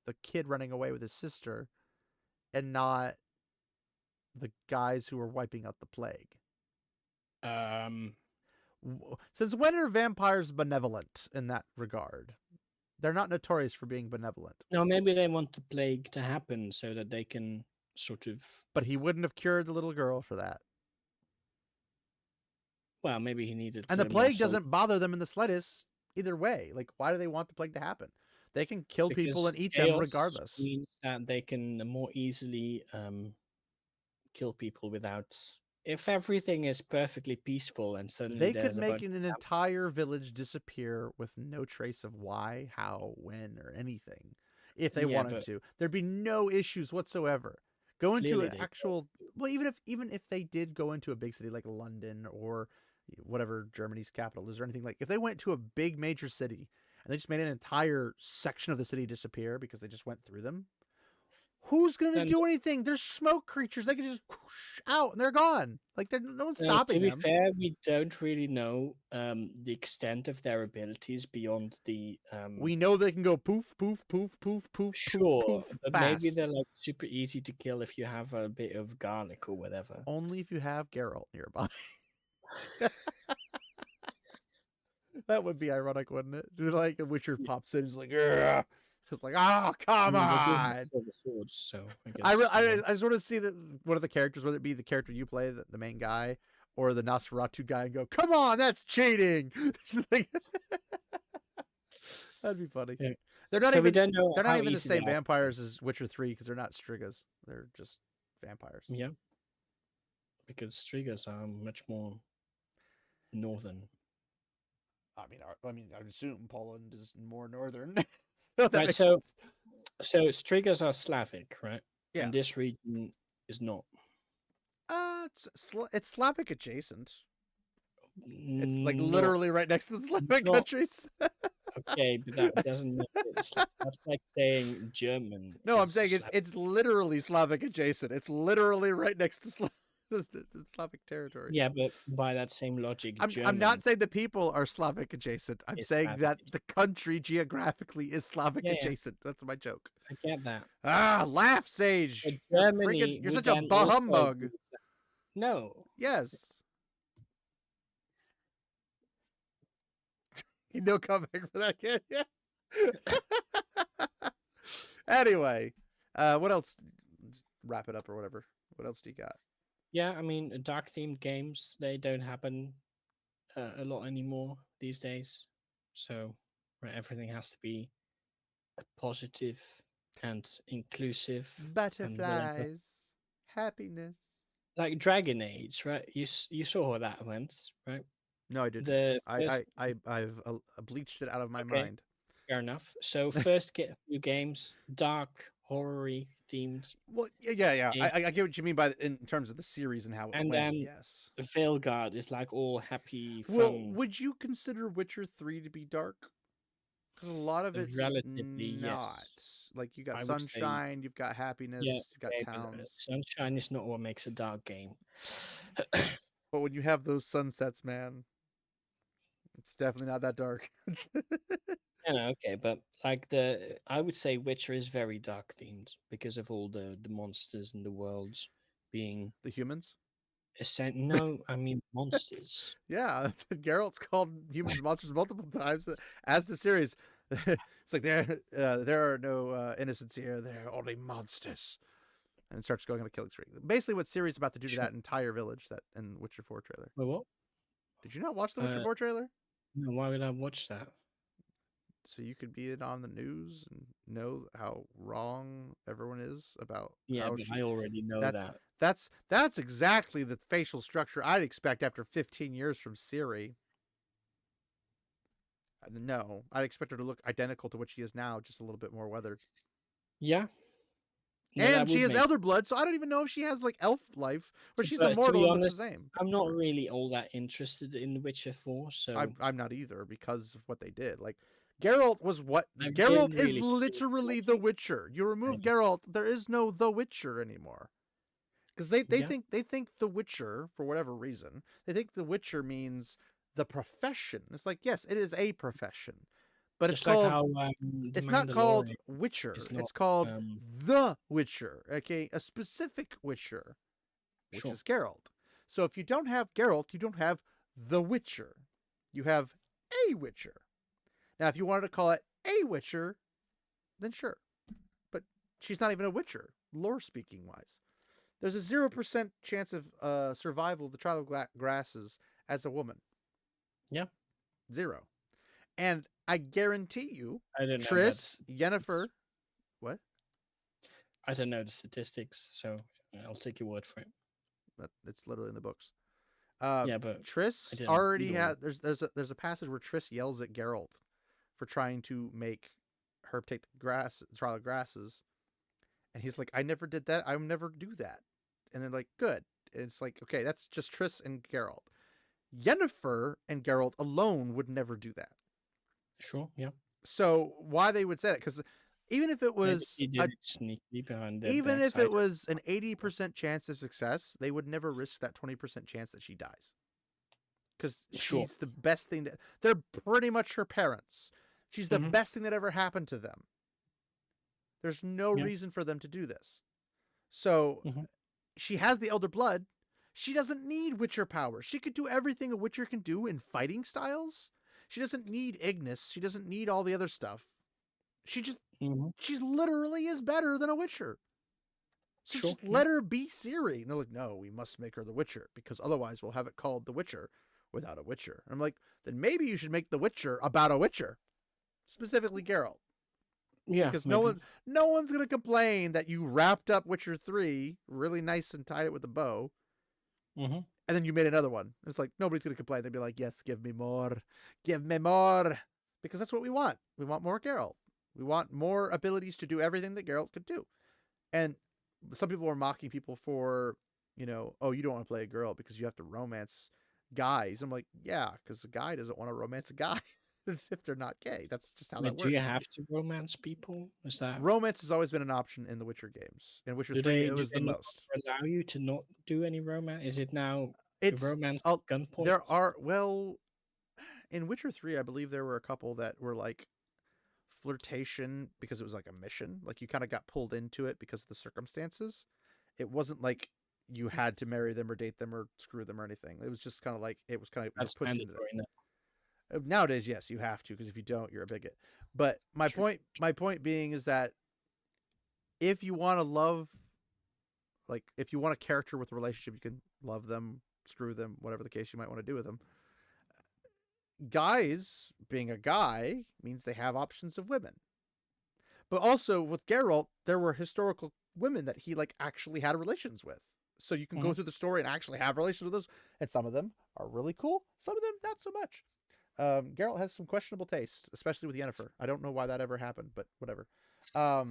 the kid running away with his sister, and not the guys who were wiping out the plague? Since when are vampires benevolent in that regard? They're not notorious for being benevolent. No, maybe they want the plague to happen so that they can sort of. But he wouldn't have cured the little girl for that. Well, maybe he needed. And the more plague sol- doesn't bother them in the slightest either way. Like, why do they want the plague to happen? They can kill people because and eat them chaos regardless. Means that they can more easily kill people without. If everything is perfectly peaceful and suddenly They there's could make an entire village disappear with no trace of why, how, when, or anything. If they Yeah, wanted but- to, there'd be no issues whatsoever. Go into Clearly an they actual, well, even if they did go into a big city like London or whatever Germany's capital is or anything, like if they went to a big major city and they just made an entire section of the city disappear because they just went through them, who's going to Then- do anything? There's smoke creatures. They can just whoosh out and they're gone. Like, no one's stopping to be them. fair, we don't really know the extent of their abilities beyond the. We know they can go poof, poof, poof, poof, poof, Sure, poof, but fast. maybe they're like super easy to kill if you have a bit of garlic or whatever. Only if you have Geralt nearby. That would be ironic, wouldn't it? Like a Witcher pops in, he's like, "Ugh." It's like, oh, come I mean, they do on. have silver swords, so I guess. I just want to see that one of the characters, whether it be the character you play, the main guy, or the Nosferatu guy, and go, "Come on, that's cheating." That'd be funny. Yeah. They're not So we even. don't know They're not how even the easy same they are. vampires as Witcher 3 because they're not Strigas. They're just vampires. Yeah, because Strigas are much more northern. I mean, I would assume Poland is more northern. So that Right, makes so- sense. So Strigas are Slavic, right? Yeah. And this region is not. It's Slavic adjacent. It's like Not- literally right next to the Slavic not- countries. Okay, but that doesn't make it. That's like saying German. No, I'm is saying Slavic. it's literally Slavic adjacent. It's literally right next to the Slavic territory. Yeah, but by that same logic, I'm German. not saying the people are Slavic adjacent. I'm is saying Slavic that the country geographically is Slavic Yeah, yeah. adjacent. That's my joke. I get that. Ah, laugh, Sage. But You're Germany. you're would such a then bah also humbug. be No. Yes. No comeback for that kid. Yeah. Anyway, what else? Wrap it up or whatever. What else do you got? Yeah, I mean, dark themed games, they don't happen a lot anymore these days. So, right, everything has to be positive and inclusive. Butterflies, happiness. Like Dragon Age, right? You saw how that went, right? No, I didn't. The first- I've bleached it out of my Okay. mind. Fair enough. So first get a few games, dark, horror-y themed. Well, yeah. Yeah. I get what you mean by in terms of the series and how it And went. then Yes. Veilguard is like all happy, fun. Well, would you consider Witcher 3 to be dark? Because a lot of it's Relatively, not. yes. Like you got I would say- sunshine, you've got happiness, Yeah, you've got okay, but, towns. sunshine is not what makes a dark game. But when you have those sunsets, man, it's definitely not that dark. No, okay, but like I would say Witcher is very dark themed because of all the monsters and the worlds being The humans? No, I mean monsters. Yeah, Geralt's called humans monsters multiple times as the series. It's like there are no innocents here. There are only monsters, and it starts going on a killing spree. Basically, what Ciri's about to do to Sure. that entire village that in Witcher 4 trailer. Wait, what? Did you not watch the Witcher Uh, 4 trailer? No, why would I watch that? so you could be on the news and know how wrong everyone is about Yeah, how but she. I already know That's that. that's exactly the facial structure I'd expect after 15 years from Siri. No, I'd expect her to look identical to what she is now, just a little bit more weathered. Yeah. No, And that she would has make. elder blood, so I don't even know if she has like elf life or she's But to immortal be and looks the honest, same. I'm not really all that interested in The Witcher 4, so I'm not either because of what they did. Like Geralt was what I've Geralt been is really literally the Witcher. You remove Geralt, there is no the Witcher anymore. Because they Yeah. think the Witcher, for whatever reason, they think the Witcher means the profession. It's like, yes, it is a profession. But just like how The it's not called Mandalorian Witcher. is It's not. called the Witcher. Okay, a specific Witcher, which Sure. is Geralt. So if you don't have Geralt, you don't have the Witcher. You have a Witcher. Now, if you wanted to call it a Witcher, then sure. But she's not even a Witcher, lore speaking wise. There's a 0% chance of survival of the Trial of Grasses as a woman. Yeah. 0. And I guarantee you, I don't know Triss, Yennefer, what? I don't know the statistics, so I'll take your word for it. It's literally in the books. Yeah, but Triss didn't already read all had. There's a passage where Triss yells at Geralt for trying to make her take the Trial of Grasses, and he's like, "I never did that. I would never do that." And they're like, "Good." And it's like, okay, that's just Triss and Geralt. Yennefer and Geralt alone would never do that. Sure, yeah. So why they would say that? Because even if it was He did it sneaky behind their even if backside. it was an 80% chance of success, they would never risk that 20% chance that she dies. Because Sure. she's the best thing that they're pretty much her parents. She's the Mhm. best thing that ever happened to them. There's no Yeah. reason for them to do this. So Mhm. she has the elder blood. She doesn't need Witcher power. She could do everything a Witcher can do in fighting styles. She doesn't need Ignis. She doesn't need all the other stuff. She just she's literally is better than a Witcher. So Sure, just yeah. let her be Ciri. And they're like, no, we must make her the Witcher because otherwise we'll have it called The Witcher without a Witcher. And I'm like, then maybe you should make The Witcher about a Witcher, specifically Geralt. Yeah, Because maybe. no one's gonna complain that you wrapped up Witcher 3 really nice and tied it with a bow, Mhm. and then you made another one. It's like nobody's gonna complain. They'd be like, yes, give me more, because that's what we want. We want more Geralt. We want more abilities to do everything that Geralt could do. And some people were mocking people for, oh, you don't want to play a girl because you have to romance guys. I'm like, yeah, because a guy doesn't want to romance a guy if they're not gay. That's just how that But do works. you have to romance people? Is that Romance has always been an option in the Witcher games. In Witcher do 3, they it was the no most. longer allow you to not do any romance? Is it now It's romance gunpoint? there are in Witcher 3, I believe there were a couple that were like flirtation because it was like a mission. Like you kind of got pulled into it because of the circumstances. It wasn't like you had to marry them or date them or screw them or anything. It was just kind of like it was kind of That's pushed into mandatory that. now. Nowadays, yes, you have to because if you don't, you're a bigot. But my point being is that if you want to love, like if you want a character with a relationship, you can love them, screw them, whatever the case you might want to do with them. Guys, being a guy means they have options of women. But also with Geralt, there were historical women that he like actually had relations with. So you can go through the story and actually have relations with those. And some of them are really cool. Some of them not so much. Geralt has some questionable taste, especially with Yennefer. I don't know why that ever happened, but whatever. I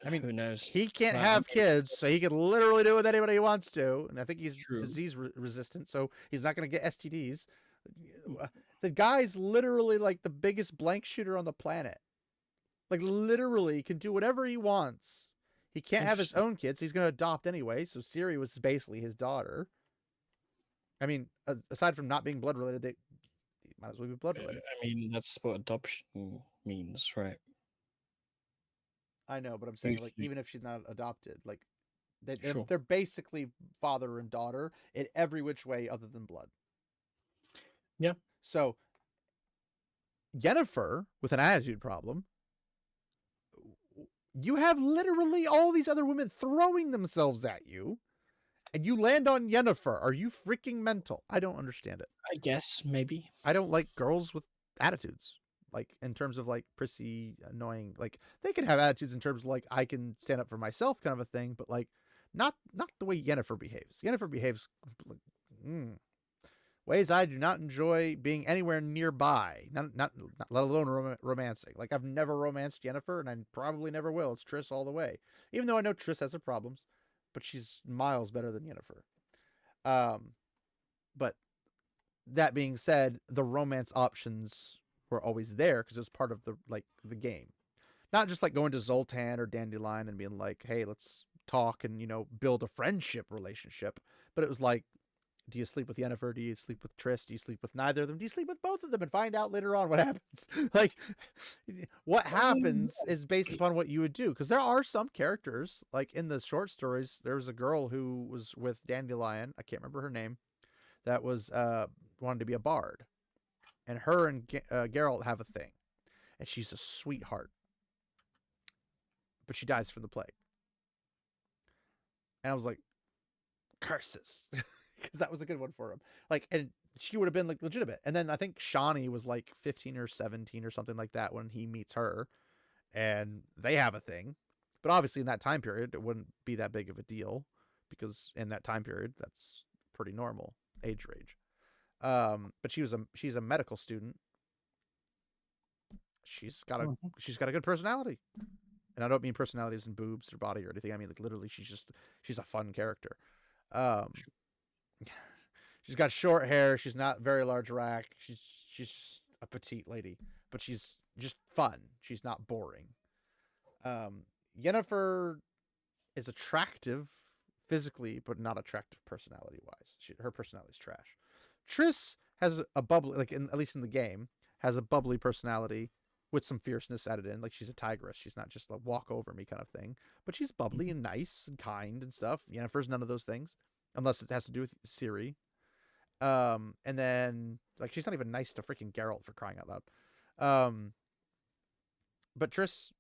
mean, who knows? he can't Well, have kids, so he can literally do with anybody he wants to. And I think he's disease resistant, so he's not going to get STDs. The guy's literally like the biggest blank shooter on the planet. Like literally can do whatever he wants. He can't have his own kids, so he's going to adopt anyway. So Ciri was basically his daughter. I mean, aside from not being blood related, they might as well be blood related. I mean, that's what adoption means, right? I know, but I'm saying like even if she's not adopted, like Sure. they're basically father and daughter in every which way other than blood. Yeah. So Yennefer with an attitude problem, you have literally all these other women throwing themselves at you, and you land on Yennefer. Are you freaking mental? I don't understand it. I guess maybe. I don't like girls with attitudes. like in terms of like prissy, annoying. Like they can have attitudes in terms of like I can stand up for myself kind of a thing, but like not the way Yennefer behaves. Yennefer behaves like, ways I do not enjoy being anywhere nearby. Not let alone romancing. Like I've never romanced Yennefer, and I probably never will. It's Triss all the way. Even though I know Triss has her problems, but she's miles better than Yennefer. But that being said, the romance options were always there because it was part of the game. Not just like going to Zoltan or Dandelion and being like, hey, let's talk and, build a friendship relationship. But it was like, do you sleep with Yennefer? Do you sleep with Triss? Do you sleep with neither of them? Do you sleep with both of them and find out later on what happens? Like, what happens is based upon what you would do. Because there are some characters, like in the short stories, there was a girl who was with Dandelion. I can't remember her name. That was wanted to be a bard. And her and Geralt have a thing. And she's a sweetheart. But she dies from the plague. And I was like, curses. Because that was a good one for him. Like, and she would have been like legitimate. And then I think Shani was like 15 or 17 or something like that when he meets her, and they have a thing. But obviously in that time period, it wouldn't be that big of a deal because in that time period, that's pretty normal age range. But she's a medical student. She's got a good personality. And I don't mean personalities and boobs or body or anything. I mean, like literally she's a fun character. She's got short hair. She's not very large rack. She's a petite lady, but she's just fun. She's not boring. Yennefer is attractive physically, but not attractive personality wise. Her personality is trash. Triss has a bubbly, like at least in the game, has a bubbly personality with some fierceness added in. Like she's a tigress. She's not just a walk over me kind of thing, but she's bubbly and nice and kind and stuff. Yennefer's none of those things. Unless it has to do with Ciri. And then, like, she's not even nice to freaking Geralt, for crying out loud. But Triss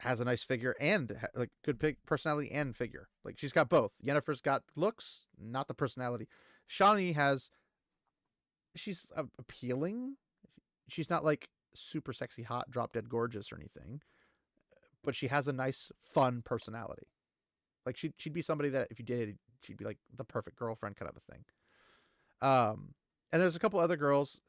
has a nice figure and, like, good personality and figure. Like, she's got both. Yennefer's got looks, not the personality. Shani she's appealing. She's not, like, super sexy, hot, drop-dead gorgeous or anything. But she has a nice, fun personality. Like, she'd be somebody that if you dated, she'd be like the perfect girlfriend kind of a thing. And there's a couple other girls,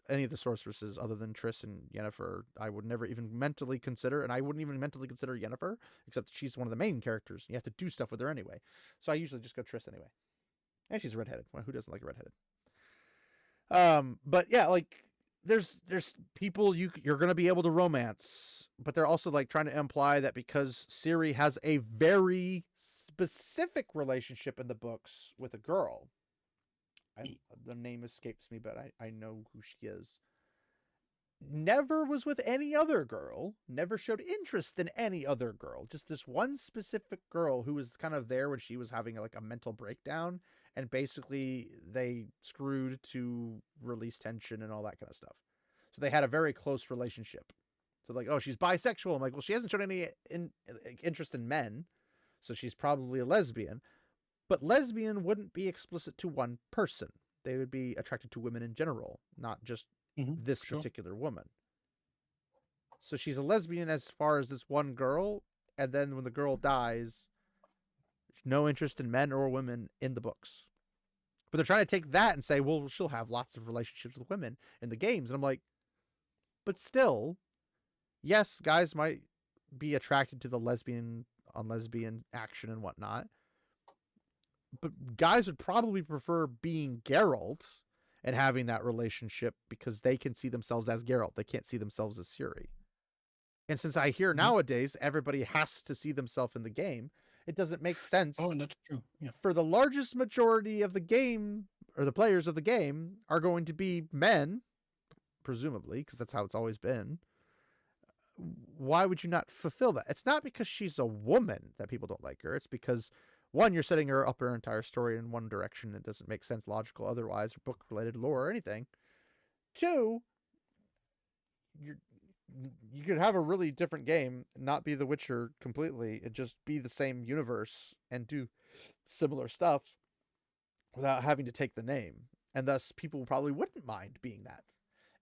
any of the sorceresses other than Triss and Yennefer, I would never even mentally consider, and I wouldn't even mentally consider Yennefer, except she's one of the main characters. You have to do stuff with her anyway. So I usually just go Triss anyway. And she's redheaded. Well, who doesn't like a redheaded? But yeah, like there's people you're going to be able to romance, but they're also like trying to imply that because Ciri has a very specific relationship in the books with a girl. The name escapes me, but I know who she is. Never was with any other girl, never showed interest in any other girl, just this one specific girl who was kind of there when she was having like a mental breakdown, and basically they screwed to release tension and all that kind of stuff. So they had a very close relationship. So like, oh, she's bisexual. I'm like, well, she hasn't shown any interest in men, so she's probably a lesbian. But lesbian wouldn't be explicit to one person. They would be attracted to women in general, not just this particular woman. So she's a lesbian as far as this one girl, and then when the girl dies, no interest in men or women in the books. But they're trying to take that and say, well, she'll have lots of relationships with women in the games. And I'm like, but still, yes, guys might be attracted to the lesbian on lesbian action and whatnot. But guys would probably prefer being Geralt and having that relationship because they can see themselves as Geralt. They can't see themselves as Ciri. And since I hear nowadays everybody has to see themselves in the game, it doesn't make sense. Oh, that's true. Yeah. For the largest majority of the game, or the players of the game, are going to be men, presumably, because that's how it's always been. Why would you not fulfill that? It's not because she's a woman that people don't like her. It's because, one, you're setting her up her entire story in one direction. It doesn't make sense logical otherwise, or book-related lore or anything. Two, you could have a really different game, not be The Witcher completely, and just be the same universe and do similar stuff without having to take the name. And thus, people probably wouldn't mind being that.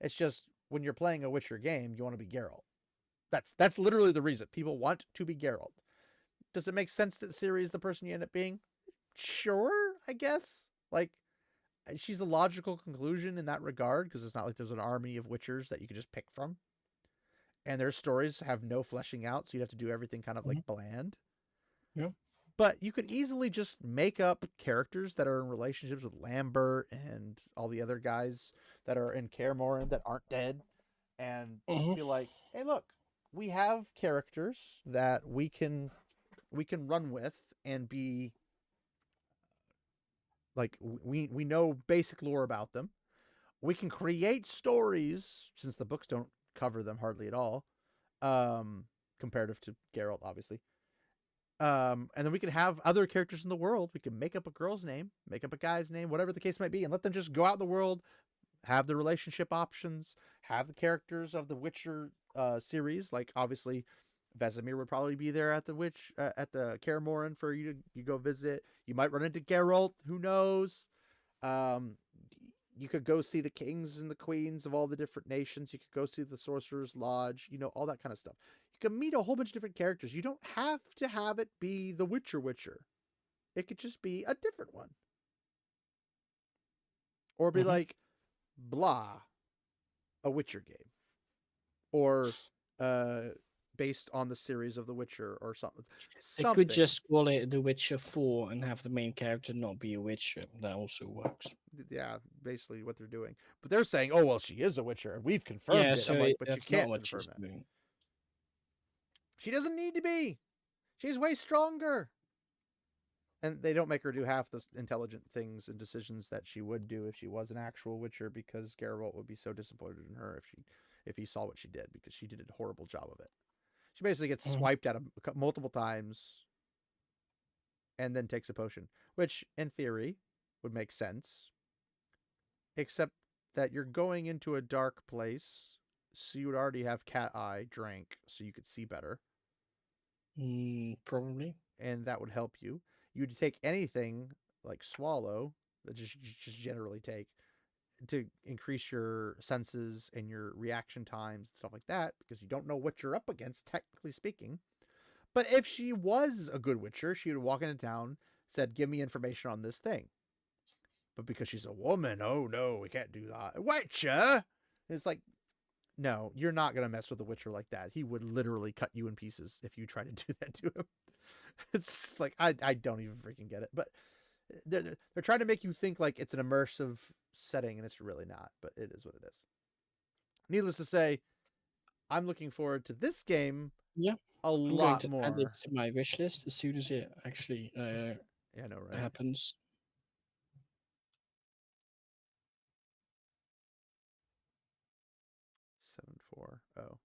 It's just when you're playing a Witcher game, you want to be Geralt. That's literally the reason. People want to be Geralt. Does it make sense that Ciri is the person you end up being? Sure, I guess. Like, she's a logical conclusion in that regard, because it's not like there's an army of Witchers that you could just pick from. And their stories have no fleshing out, so you'd have to do everything kind of like bland. Yeah. But you could easily just make up characters that are in relationships with Lambert and all the other guys that are in Kaer Morhen that aren't dead, and just be like, hey, look, we have characters that we can run with and be like, we know basic lore about them. We can create stories, since the books don't cover them hardly at all, comparative to Geralt, obviously. And then we can have other characters in the world. We can make up a girl's name, make up a guy's name, whatever the case might be, and let them just go out in the world, have the relationship options, have the characters of the Witcher series. Like, obviously, Vesemir would probably be there at the at the Kaer Morhen for you to go visit. You might run into Geralt, who knows? You could go see the kings and the queens of all the different nations. You could go see the Sorcerer's Lodge, all that kind of stuff. You can meet a whole bunch of different characters. You don't have to have it be the Witcher. It could just be a different one. Or be like, blah, a Witcher game. Or based on the series of The Witcher or something. They could just call it The Witcher 4 and have the main character not be a Witcher. That also works. Yeah, basically what they're doing. But they're saying, oh, well, she is a Witcher, and we've confirmed it. So I'm like, but you can't what confirm she's that. doing. She doesn't need to be. She's way stronger. And they don't make her do half the intelligent things and decisions that she would do if she was an actual Witcher, because Geralt would be so disappointed in her if he saw what she did, because she did a horrible job of it. She basically gets swiped at multiple times and then takes a potion, which in theory would make sense, except that you're going into a dark place, so you would already have cat eye drank so you could see better. Probably. And that would help you. You'd take anything like swallow, that just generally take, to increase your senses and your reaction times and stuff like that, because you don't know what you're up against, technically speaking. But if she was a good Witcher, she would walk into town, said, give me information on this thing. But because she's a woman, oh no, we can't do that. Witcher! And it's like, no, you're not going to mess with a Witcher like that. He would literally cut you in pieces if you try to do that to him. It's just like, I don't even freaking get it. But they're trying to make you think like it's an immersive setting, and it's really not, but it is what it is. Needless to say, I'm looking forward to this game a lot more. I'm going to add it to my wish list as soon as it actually happens. Oh.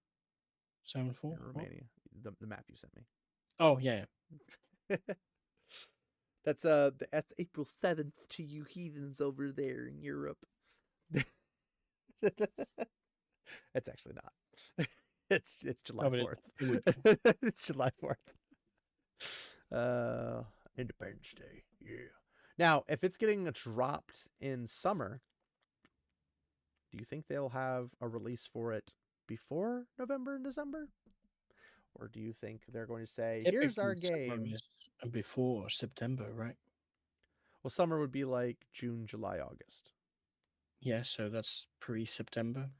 7-4? In Romania. The map you sent me. Oh, yeah. That's April 7th to you heathens over there in Europe. It's actually not. It's July 4th. It's July 4th. Independence Day. Yeah. Now, if it's getting dropped in summer, do you think they'll have a release for it before November and December? Or do you think they're going to say, here's our game? Before September, right? Well, summer would be like June, July, August. Yeah, so that's pre-September.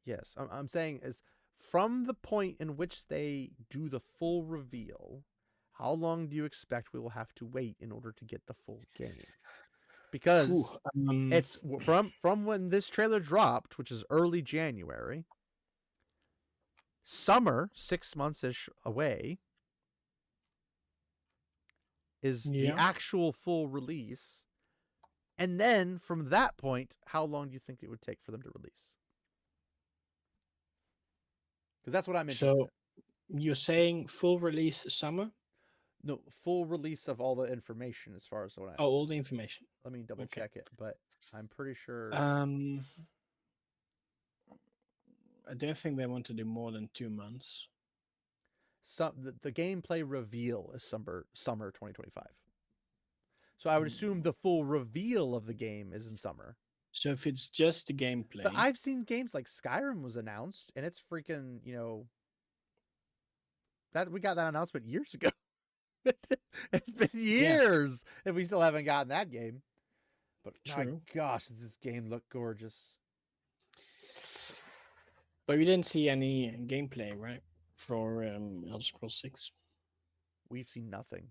Yes, I'm saying is from the point in which they do the full reveal, how long do you expect we will have to wait in order to get the full game? Because it's from when this trailer dropped, which is early January, summer, 6 months-ish away, is the actual full release. And then from that point, how long do you think it would take for them to release? Because that's what I'm interested in. So you're saying full release summer? No, full release of all the information as far as what I... Oh, all the information. Let me double check it, but I'm pretty sure... I don't think they want to do more than 2 months. The gameplay reveal is summer 2025. So I would assume the full reveal of the game is in summer. So if it's just the gameplay, But I've seen games like Skyrim was announced, and it's freaking, that we got that announcement years ago. It's been years, and we still haven't gotten that game. But my True. gosh, does this game look gorgeous? But we didn't see any gameplay, right, for Elder Scrolls 6. We've seen nothing.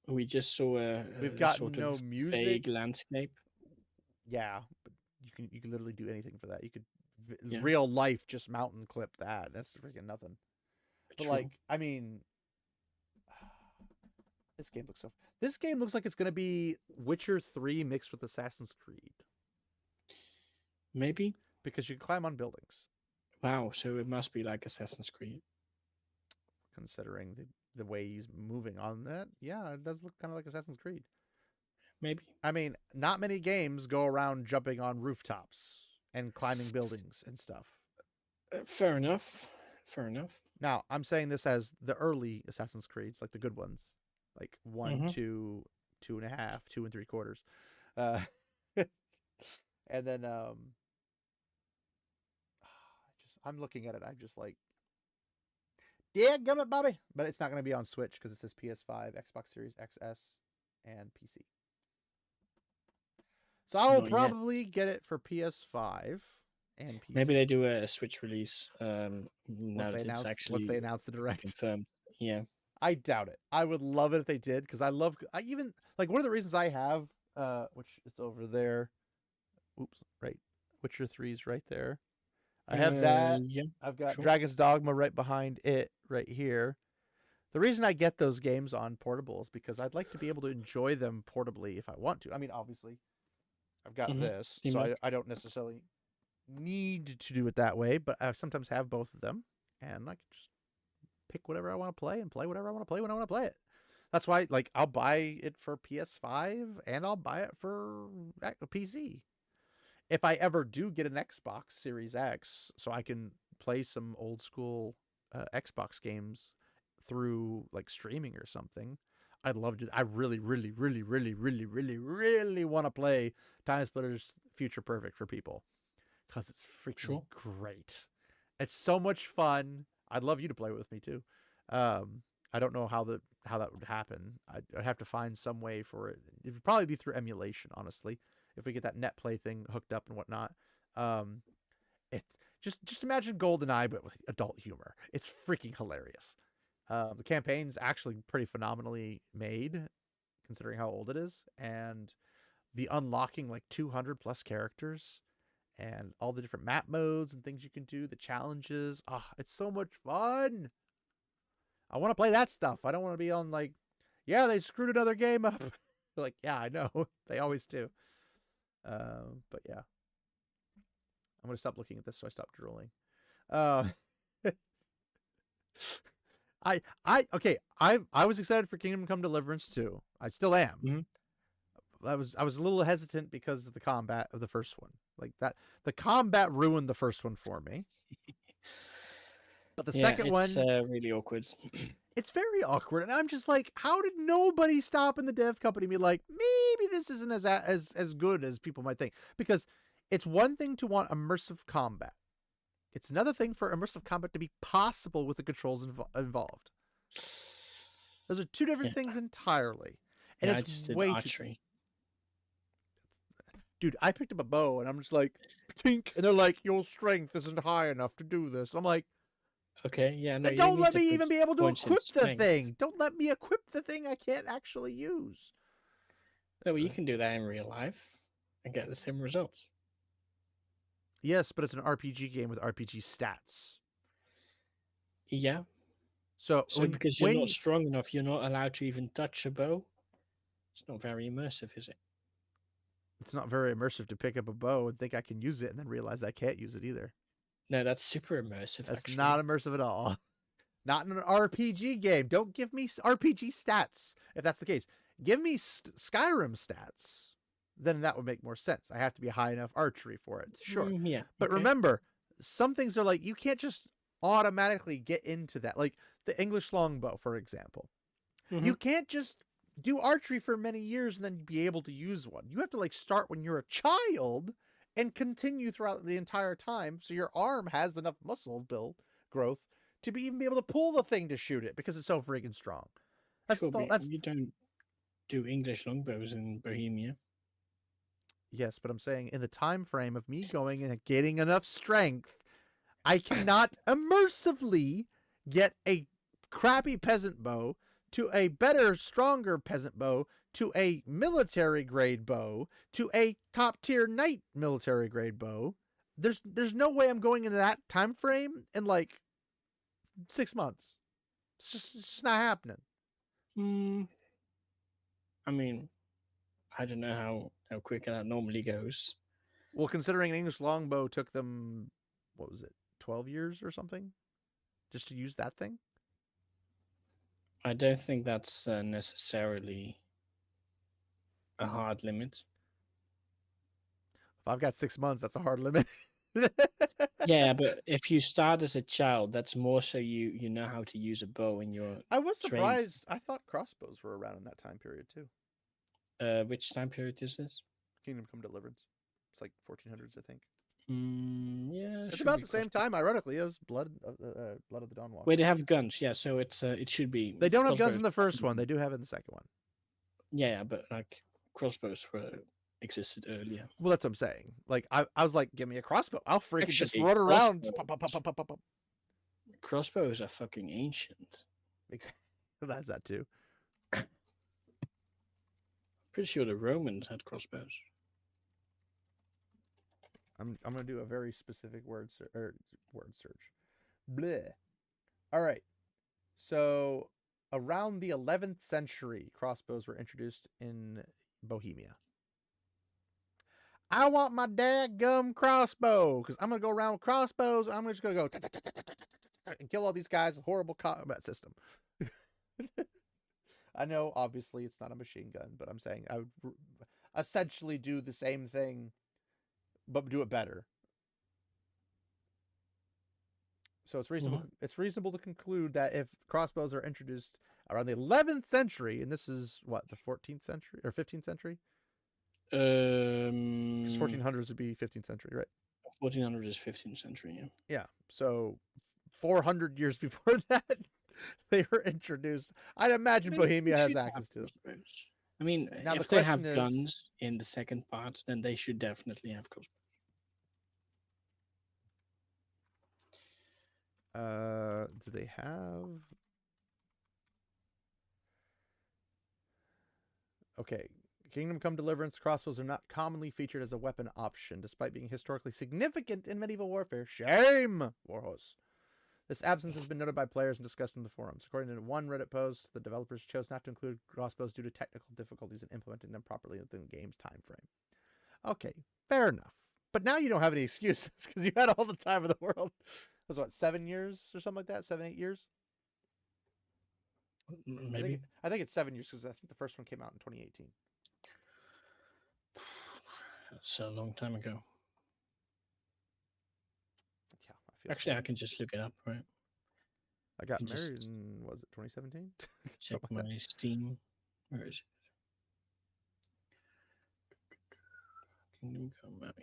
We just saw We've a got sort no of music. vague landscape. Yeah, but you can literally do anything for that. You could Yeah. real life just mountain clip that. That's freaking nothing. But True. like, I mean, this game looks so. This game looks like it's gonna be Witcher 3 mixed with Assassin's Creed Maybe. because you can climb on buildings. Wow. So it must be like Assassin's Creed. Considering the way he's moving on that, yeah, it does look kind of like Assassin's Creed. Maybe. I mean, not many games go around jumping on rooftops and climbing buildings and stuff. Fair enough. Fair enough. Now, I'm saying this as the early Assassin's Creeds, like the good ones, like 1, 2, 2.5, 2 3/4. And then I'm looking at it. I'm just like, yeah, gummit, Bobby. But it's not going to be on Switch because it says PS5, Xbox Series XS, and PC. So I will Not yet. probably get it for PS5 and PC. Maybe they do a Switch release now that it's once actually they announce the direct. confirmed. Yeah. I doubt it. I would love it if they did because I even like one of the reasons I have which is over there. Oops, right. Witcher 3's right there. I have that. Yeah. I've got sure. Dragon's Dogma right behind it right here. The reason I get those games on portable is because I'd like to be able to enjoy them portably if I want to. I mean, obviously, I've got this, Steam so Deck. I don't necessarily need to do it that way, but I sometimes have both of them, and I can just pick whatever I want to play and play whatever I want to play when I want to play it. That's why, like, I'll buy it for PS5 and I'll buy it for a PC. If I ever do get an Xbox Series X, so I can play some old school Xbox games through like streaming or something, I'd love to. I really, really, really, really, really, really, really want to play Time Splitters Future Perfect for people because it's freaking great. It's so much fun. I'd love you to play with me too. I don't know how that would happen. I'd have to find some way for it. It would probably be through emulation, honestly, if we get that net play thing hooked up and whatnot. It just imagine GoldenEye but with adult humor. It's freaking hilarious. The campaign's actually pretty phenomenally made, considering how old it is, and the unlocking like 200 plus characters and all the different map modes and things you can do, the challenges. It's so much fun. I want to play that stuff. I don't want to be on like, yeah, they screwed another game up. Like, yeah, I know. They always do. But yeah. I'm going to stop looking at this so I stop drooling. I was excited for Kingdom Come Deliverance 2. I still am. Mm-hmm. I was a little hesitant because of the combat of the first one. Like that, the combat ruined the first one for me. But the second one, it's really awkward. It's very awkward, and I'm just like, how did nobody stop in the dev company and be like, maybe this isn't as good as people might think? Because it's one thing to want immersive combat. It's another thing for immersive combat to be possible with the controls involved. Those are two different things entirely. And I it's just did way archery. Dude, I picked up a bow and I'm just like, tink, and they're like, your strength isn't high enough to do this. I'm like, okay, yeah, no. then don't let me even be able to points in equip the strength. thing. Don't let me equip the thing I can't actually use. No, well, you can do that in real life and get the same results. Yes, but it's an RPG game with RPG stats. Yeah. So Because you're not strong enough, you're not allowed to even touch a bow. It's not very immersive, is it? It's not very immersive to pick up a bow and think I can use it and then realize I can't use it either. No, that's super immersive. That's actually. not immersive at all. Not in an RPG game. Don't give me RPG stats if that's the case. Give me Skyrim stats. Then that would make more sense. I have to be high enough archery for it. Sure. Yeah. But okay. remember, some things are like, you can't just automatically get into that. Like the English longbow, for example. Mm-hmm. You can't just do archery for many years and then be able to use one. You have to like start when you're a child and continue throughout the entire time. So your arm has enough muscle growth to even be able to pull the thing to shoot it because it's so freaking strong. Sure, you don't do English longbows in Bohemia. Yes, but I'm saying in the time frame of me going and getting enough strength, I cannot immersively get a crappy peasant bow to a better, stronger peasant bow to a military grade bow to a top tier knight military grade bow. There's no way I'm going into that time frame in like 6 months. It's just not happening. I mean, I don't know how quick that normally goes. Well, considering an English longbow took them, what was it, 12 years or something? Just to use that thing? I don't think that's necessarily a hard limit. If I've got 6 months, that's a hard limit. Yeah, but if you start as a child, that's more so you know how to use a bow in your. I was surprised. I thought crossbows were around in that time period too. Which time period is this? Kingdom Come Deliverance. It's like 1400s, I think. Yeah, it's about the same time, ironically, as Blood of the Dawnwalker. Wait, they have guns, yeah. So it should be. They don't have guns in the first one. They do have it in the second one. Yeah, but like crossbows existed earlier. Well, that's what I'm saying. Like I was like, give me a crossbow. I'll freaking just run around. Crossbows are fucking ancient. That's that too. Pretty sure the Romans had crossbows. I'm gonna do a very specific word search. Bleh. All right. So around the 11th century, crossbows were introduced in Bohemia. I want my dadgum crossbow because I'm gonna go around with crossbows. I'm just gonna go and kill all these guys with horrible combat system. I know, obviously, it's not a machine gun, but I'm saying I would essentially do the same thing, but do it better. So it's reasonable. Mm-hmm. It's reasonable to conclude that if crossbows are introduced around the 11th century, and this is what, the 14th century or 15th century? 1400s would be 15th century, right? 1400 is 15th century. Yeah. Yeah. So 400 years before that, they were introduced. I'd imagine Bohemia has access to them. I mean, now if they have guns in the second part, then they should definitely have crossbows. Do they have? Okay. Kingdom Come Deliverance, crossbows are not commonly featured as a weapon option, despite being historically significant in medieval warfare. Shame, Warhorse. This absence has been noted by players and discussed in the forums. According to one Reddit post, the developers chose not to include crossbows due to technical difficulties in implementing them properly within the game's time frame. Okay, fair enough. But now you don't have any excuses because you had all the time in the world. It was what, 7 years or something like that? 7, 8 years? Maybe. I think it's 7 years because I think the first one came out in 2018. That's a long time ago. Yeah, actually, I can just look it up, right? I got married in, was it 2017? Check my Steam. Where is it? Kingdom Come out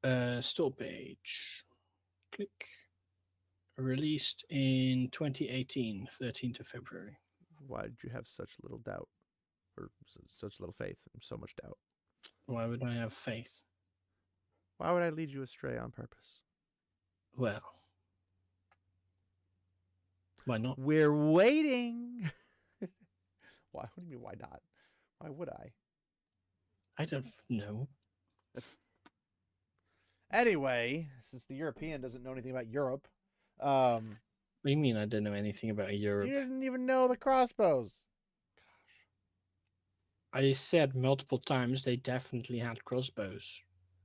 here. Store page. Click. Released in 2018, 13th of February. Why did you have such little doubt? Or such little faith and so much doubt? Why would I have faith? Why would I lead you astray on purpose? Well, why not? We're waiting. Why? What do you mean, why not? Why would I? I don't know. Anyway, since the European doesn't know anything about Europe. What do you mean I don't know anything about Europe? You didn't even know the crossbows. I said multiple times they definitely had crossbows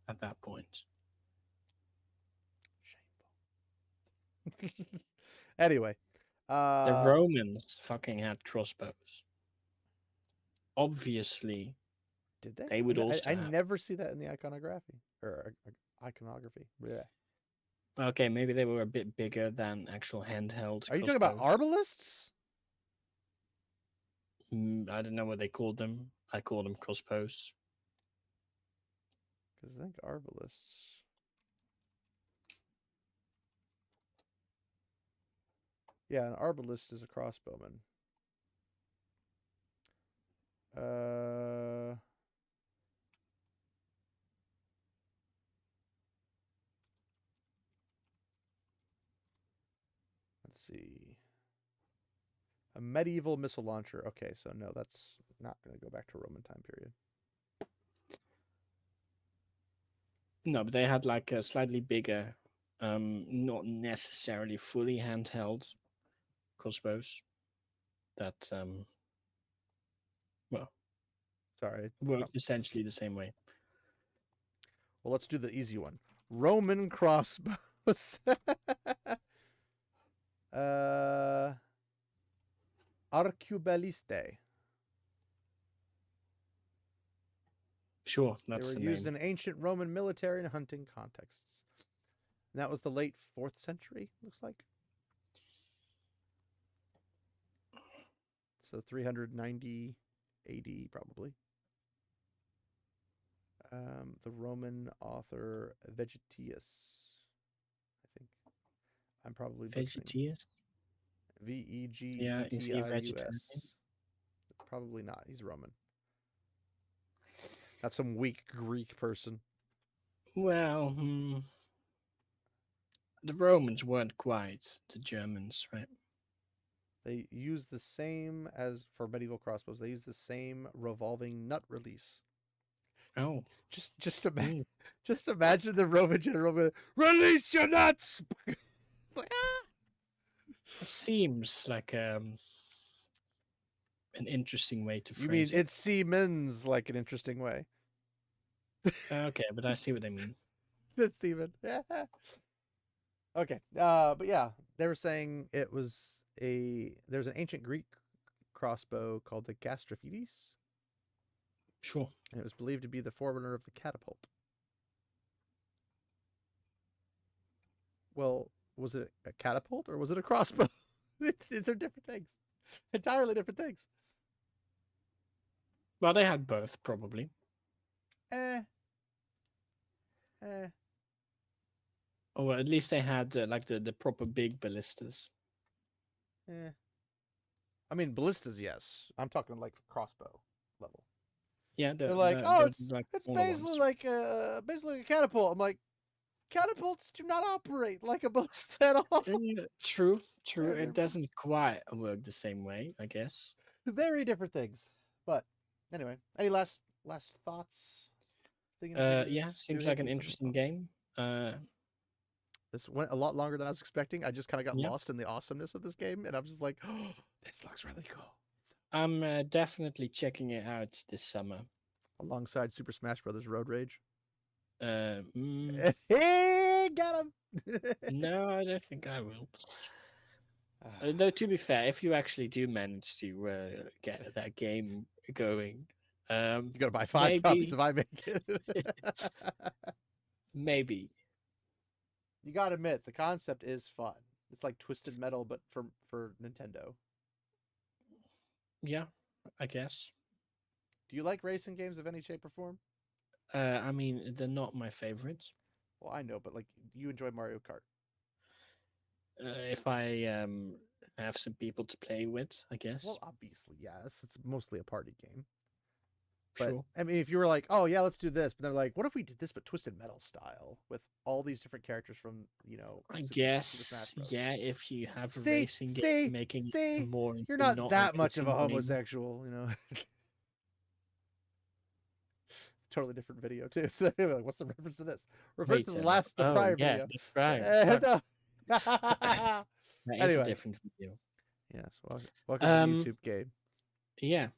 at that point. Shameful. Anyway. The Romans fucking had crossbows. Obviously. Did they? They would also I never see that in the iconography. Or iconography. Blech. Okay, maybe they were a bit bigger than actual handheld. Are you talking about arbalists? I don't know what they called them. I call them crossbows. Because I think arbalists. Yeah, an arbalist is a crossbowman. Let's see. A medieval missile launcher. Okay, so no, that's not going to go back to Roman time period. No, but they had like a slightly bigger, not necessarily fully handheld crossbows that, well, Sorry. worked essentially the same way. Well, let's do the easy one. Roman crossbows. Arqueballiste. Sure, that's They the were used name. in ancient Roman military and hunting contexts. And that was the late 4th century, looks like. So 390 AD, probably. The Roman author Vegetius, I think. I'm probably butchering. Vegetius? Yeah, is he a vegetarian? Vegetius. Probably not. He's Roman. Not some weak Greek person. Well, the Romans weren't quite the Germans, right? They use the same as for medieval crossbows. They use the same revolving nut release. Oh, Just imagine the Roman general going, "Release your nuts!" Like, ah! it seems like an interesting way to You mean phrase it. it seems like an interesting way? Okay, but I see what they mean. That's Steven. Okay. But yeah, they were saying there's an ancient Greek crossbow called the gastrophides. Sure. And it was believed to be the forerunner of the catapult. Well, was it a catapult or was it a crossbow? These are different things. Entirely different things. Well, they had both, probably. Or at least they had like the proper big ballistas. I mean, ballistas, yes. I'm talking like crossbow level. Yeah, they're like, it's basically ones. like basically a catapult. I'm like, catapults do not operate like a ballista at all. True. It doesn't quite work the same way, I guess. Very different things. But anyway, any last thoughts? Yeah, seems like an interesting game. This went a lot longer than I was expecting. I just kind of got Yeah. lost in the awesomeness of this game, and I'm just like, oh, this looks really cool. I'm definitely checking it out this summer. Alongside Super Smash Bros. Road Rage. Hey, got him! No, I don't think I will. Though, to be fair, if you actually do manage to get that game going, you gotta buy 5 copies if I make it. Maybe. You gotta admit, the concept is fun. It's like Twisted Metal, but for Nintendo. Yeah, I guess. Do you like racing games of any shape or form? I mean, they're not my favorites. Well, I know, but like, you enjoy Mario Kart. If I have some people to play with, I guess. Well, obviously, yes. It's mostly a party game. But, sure. I mean, if you were like, oh, yeah, let's do this. But they're like, what if we did this but Twisted Metal style with all these different characters from, I guess, yeah, if you have a racing game making more into you're not that much of a homosexual, Totally different video, too. So they're like, what's the reference to this? Reference to the prior video. That's right. That is a different video. Yes, welcome to YouTube game. Yeah.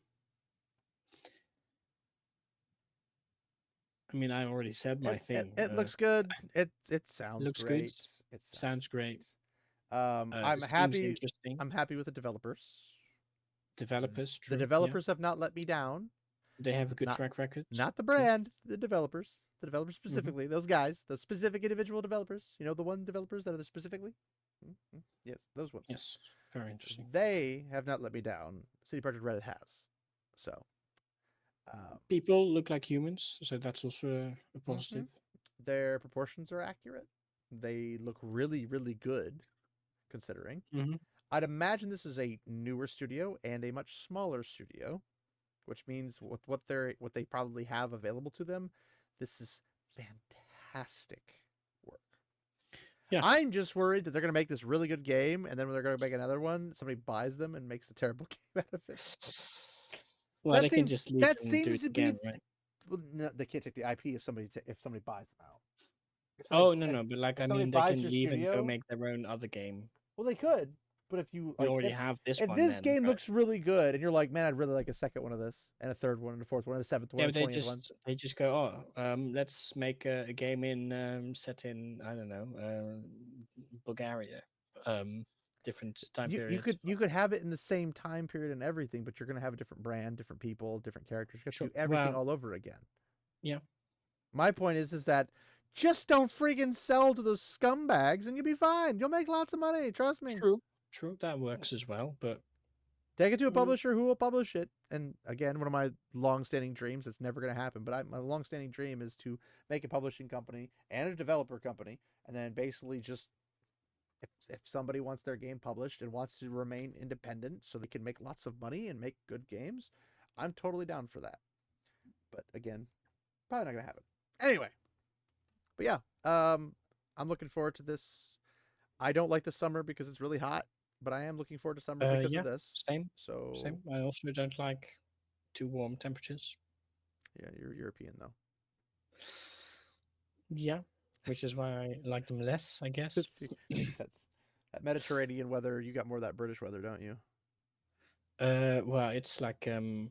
I mean, I already said my thing. It looks good. It sounds looks great. Good. It sounds great. I'm happy. I'm happy with the developers. True, the developers have not let me down. They have a good track record. Not the brand, the developers. The developers specifically, those guys, the specific individual developers. The one developers that are there specifically. Yes, those ones. Yes, very interesting. They have not let me down. CD Projekt Red has. So, People look like humans, so that's also a positive. Their proportions are accurate. They look really, really good, considering. I'd imagine this is a newer studio and a much smaller studio, which means with what they probably have available to them, this is fantastic work. Yeah. I'm just worried that they're going to make this really good game, and then when they're going to make another one, somebody buys them and makes a terrible game out of it. Well, That they can seems- just leave that and do seems it to be- again, right? Well, no, they can't take the IP if somebody buys them out. Oh, no, but like, if I somebody mean, they buys can your leave and go studio- make their own other game. Well, they could, but if you You already have this if one. this then, game right? looks really good, and you're like, man, I'd really like a second one of this, and a third one, and a fourth one, and a seventh one, Yeah, and but a 20th one. they just go, let's make a game in set in, I don't know, Bulgaria, different time period. You could have it in the same time period and everything, but you're going to have a different brand, different people, different characters. You have to do everything all over again. Yeah. My point is that just don't freaking sell to those scumbags, and you'll be fine. You'll make lots of money. Trust me. True, that works as well. But take it to a publisher who will publish it. And again, one of my long-standing dreams, it's never going to happen, but my long-standing dream is to make a publishing company and a developer company, and then basically just if somebody wants their game published and wants to remain independent so they can make lots of money and make good games, I'm totally down for that. But again, probably not going to happen. Anyway, but yeah, I'm looking forward to this. I don't like the summer because it's really hot, but I am looking forward to summer because of this. Same. So Same. I also don't like too warm temperatures. Yeah, you're European though. Yeah, which is why I like them less, I guess. Makes sense. That Mediterranean weather, you got more of that British weather, don't you? Well, it's like British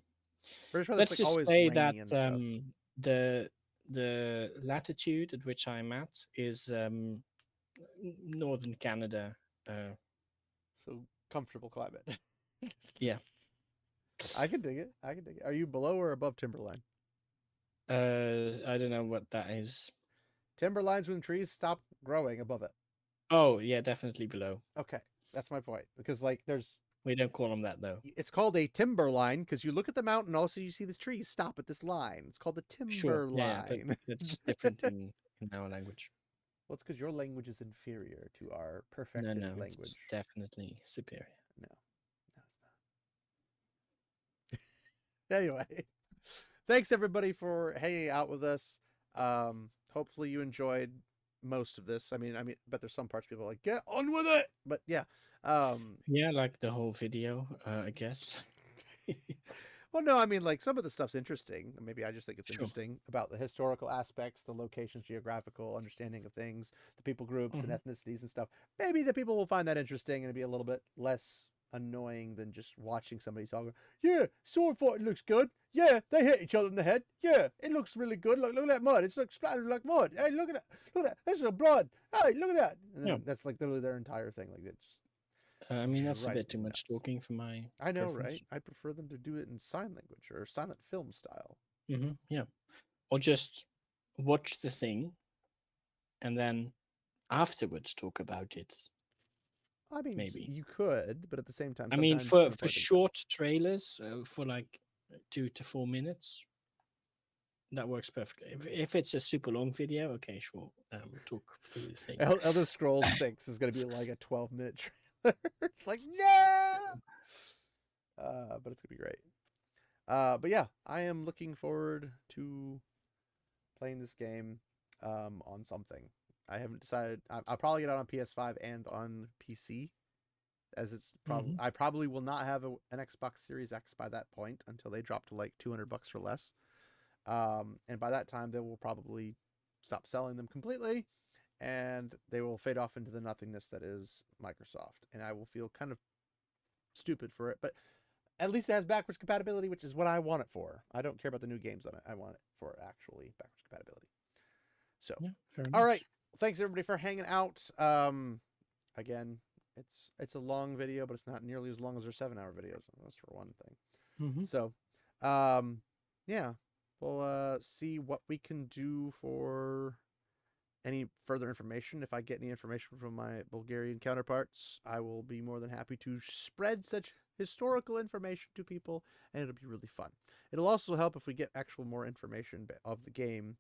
weather's let's like just always say rainy that and stuff. the latitude at which I'm at is northern Canada. So comfortable climate. Yeah. I can dig it. Are you below or above timberline? I don't know what that is. Timberlines when trees stop growing above it. Oh, yeah, definitely below. Okay, that's my point. Because we don't call them that though. It's called a timberline because you look at the mountain, also you see the trees stop at this line. It's called the timberline. Yeah, but it's different in our language. Well, it's because your language is inferior to our perfected No, language. it's definitely superior. No, it's not. Anyway, thanks everybody for hanging out with us. Hopefully you enjoyed most of this. I mean, but there's some parts people are like, get on with it. But yeah. Yeah, like the whole video, I guess. Well, no, I mean, like some of the stuff's interesting. Maybe I just think it's interesting about the historical aspects, the locations, geographical understanding of things, the people groups and ethnicities and stuff. Maybe the people will find that interesting and it'll be a little bit less annoying than just watching somebody talking. Yeah, sword fighting looks good. Yeah, they hit each other in the head. Yeah, it looks really good. Look at that mud. It's like splattered like mud. Hey, look at that. Look at that. There's no blood. Hey, look at that. And then that's like literally their entire thing. Like it just. I mean, that's a bit too much talking for my. I know, preference. right? I prefer them to do it in sign language or silent film style. Yeah, or just watch the thing, and then afterwards talk about it. I mean, maybe you could, but at the same time, I mean, for short trailers, for like 2 to 4 minutes, that works perfectly. If it's a super long video, okay, sure, talk through the thing. Elder Scrolls 6 is going to be like a 12-minute trailer. It's like no, but it's gonna be great. But yeah, I am looking forward to playing this game on something. I haven't decided. I'll probably get it on PS5 and on PC, as it's probably. I probably will not have an Xbox Series X by that point until they drop to like $200 or less. And by that time, they will probably stop selling them completely, and they will fade off into the nothingness that is Microsoft. And I will feel kind of stupid for it, but at least it has backwards compatibility, which is what I want it for. I don't care about the new games on it. I want it for actually backwards compatibility. So, yeah, all right. Thanks everybody for hanging out. Again, it's a long video, but it's not nearly as long as our 7-hour videos. That's for one thing. So, yeah, we'll see what we can do for any further information. If I get any information from my Bulgarian counterparts, I will be more than happy to spread such historical information to people, and it'll be really fun. It'll also help if we get actual more information of the game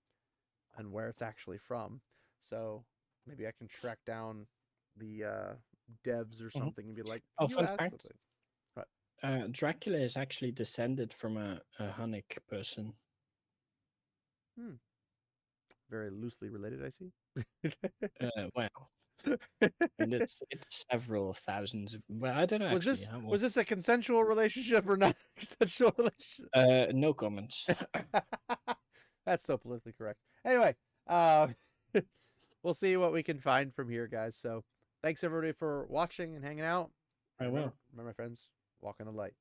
and where it's actually from. So maybe I can track down the devs or something and be like, Oh, "You fun asked fact. something." What? Dracula is actually descended from a Hunnic person. Very loosely related, I see. Well, and it's several thousands of. Well, I don't know. Was Actually, was this a consensual relationship or not a consensual relationship? no comments. That's so politically correct. Anyway, we'll see what we can find from here, guys. So thanks everybody for watching and hanging out. I will. Remember, my friends, walk in the light.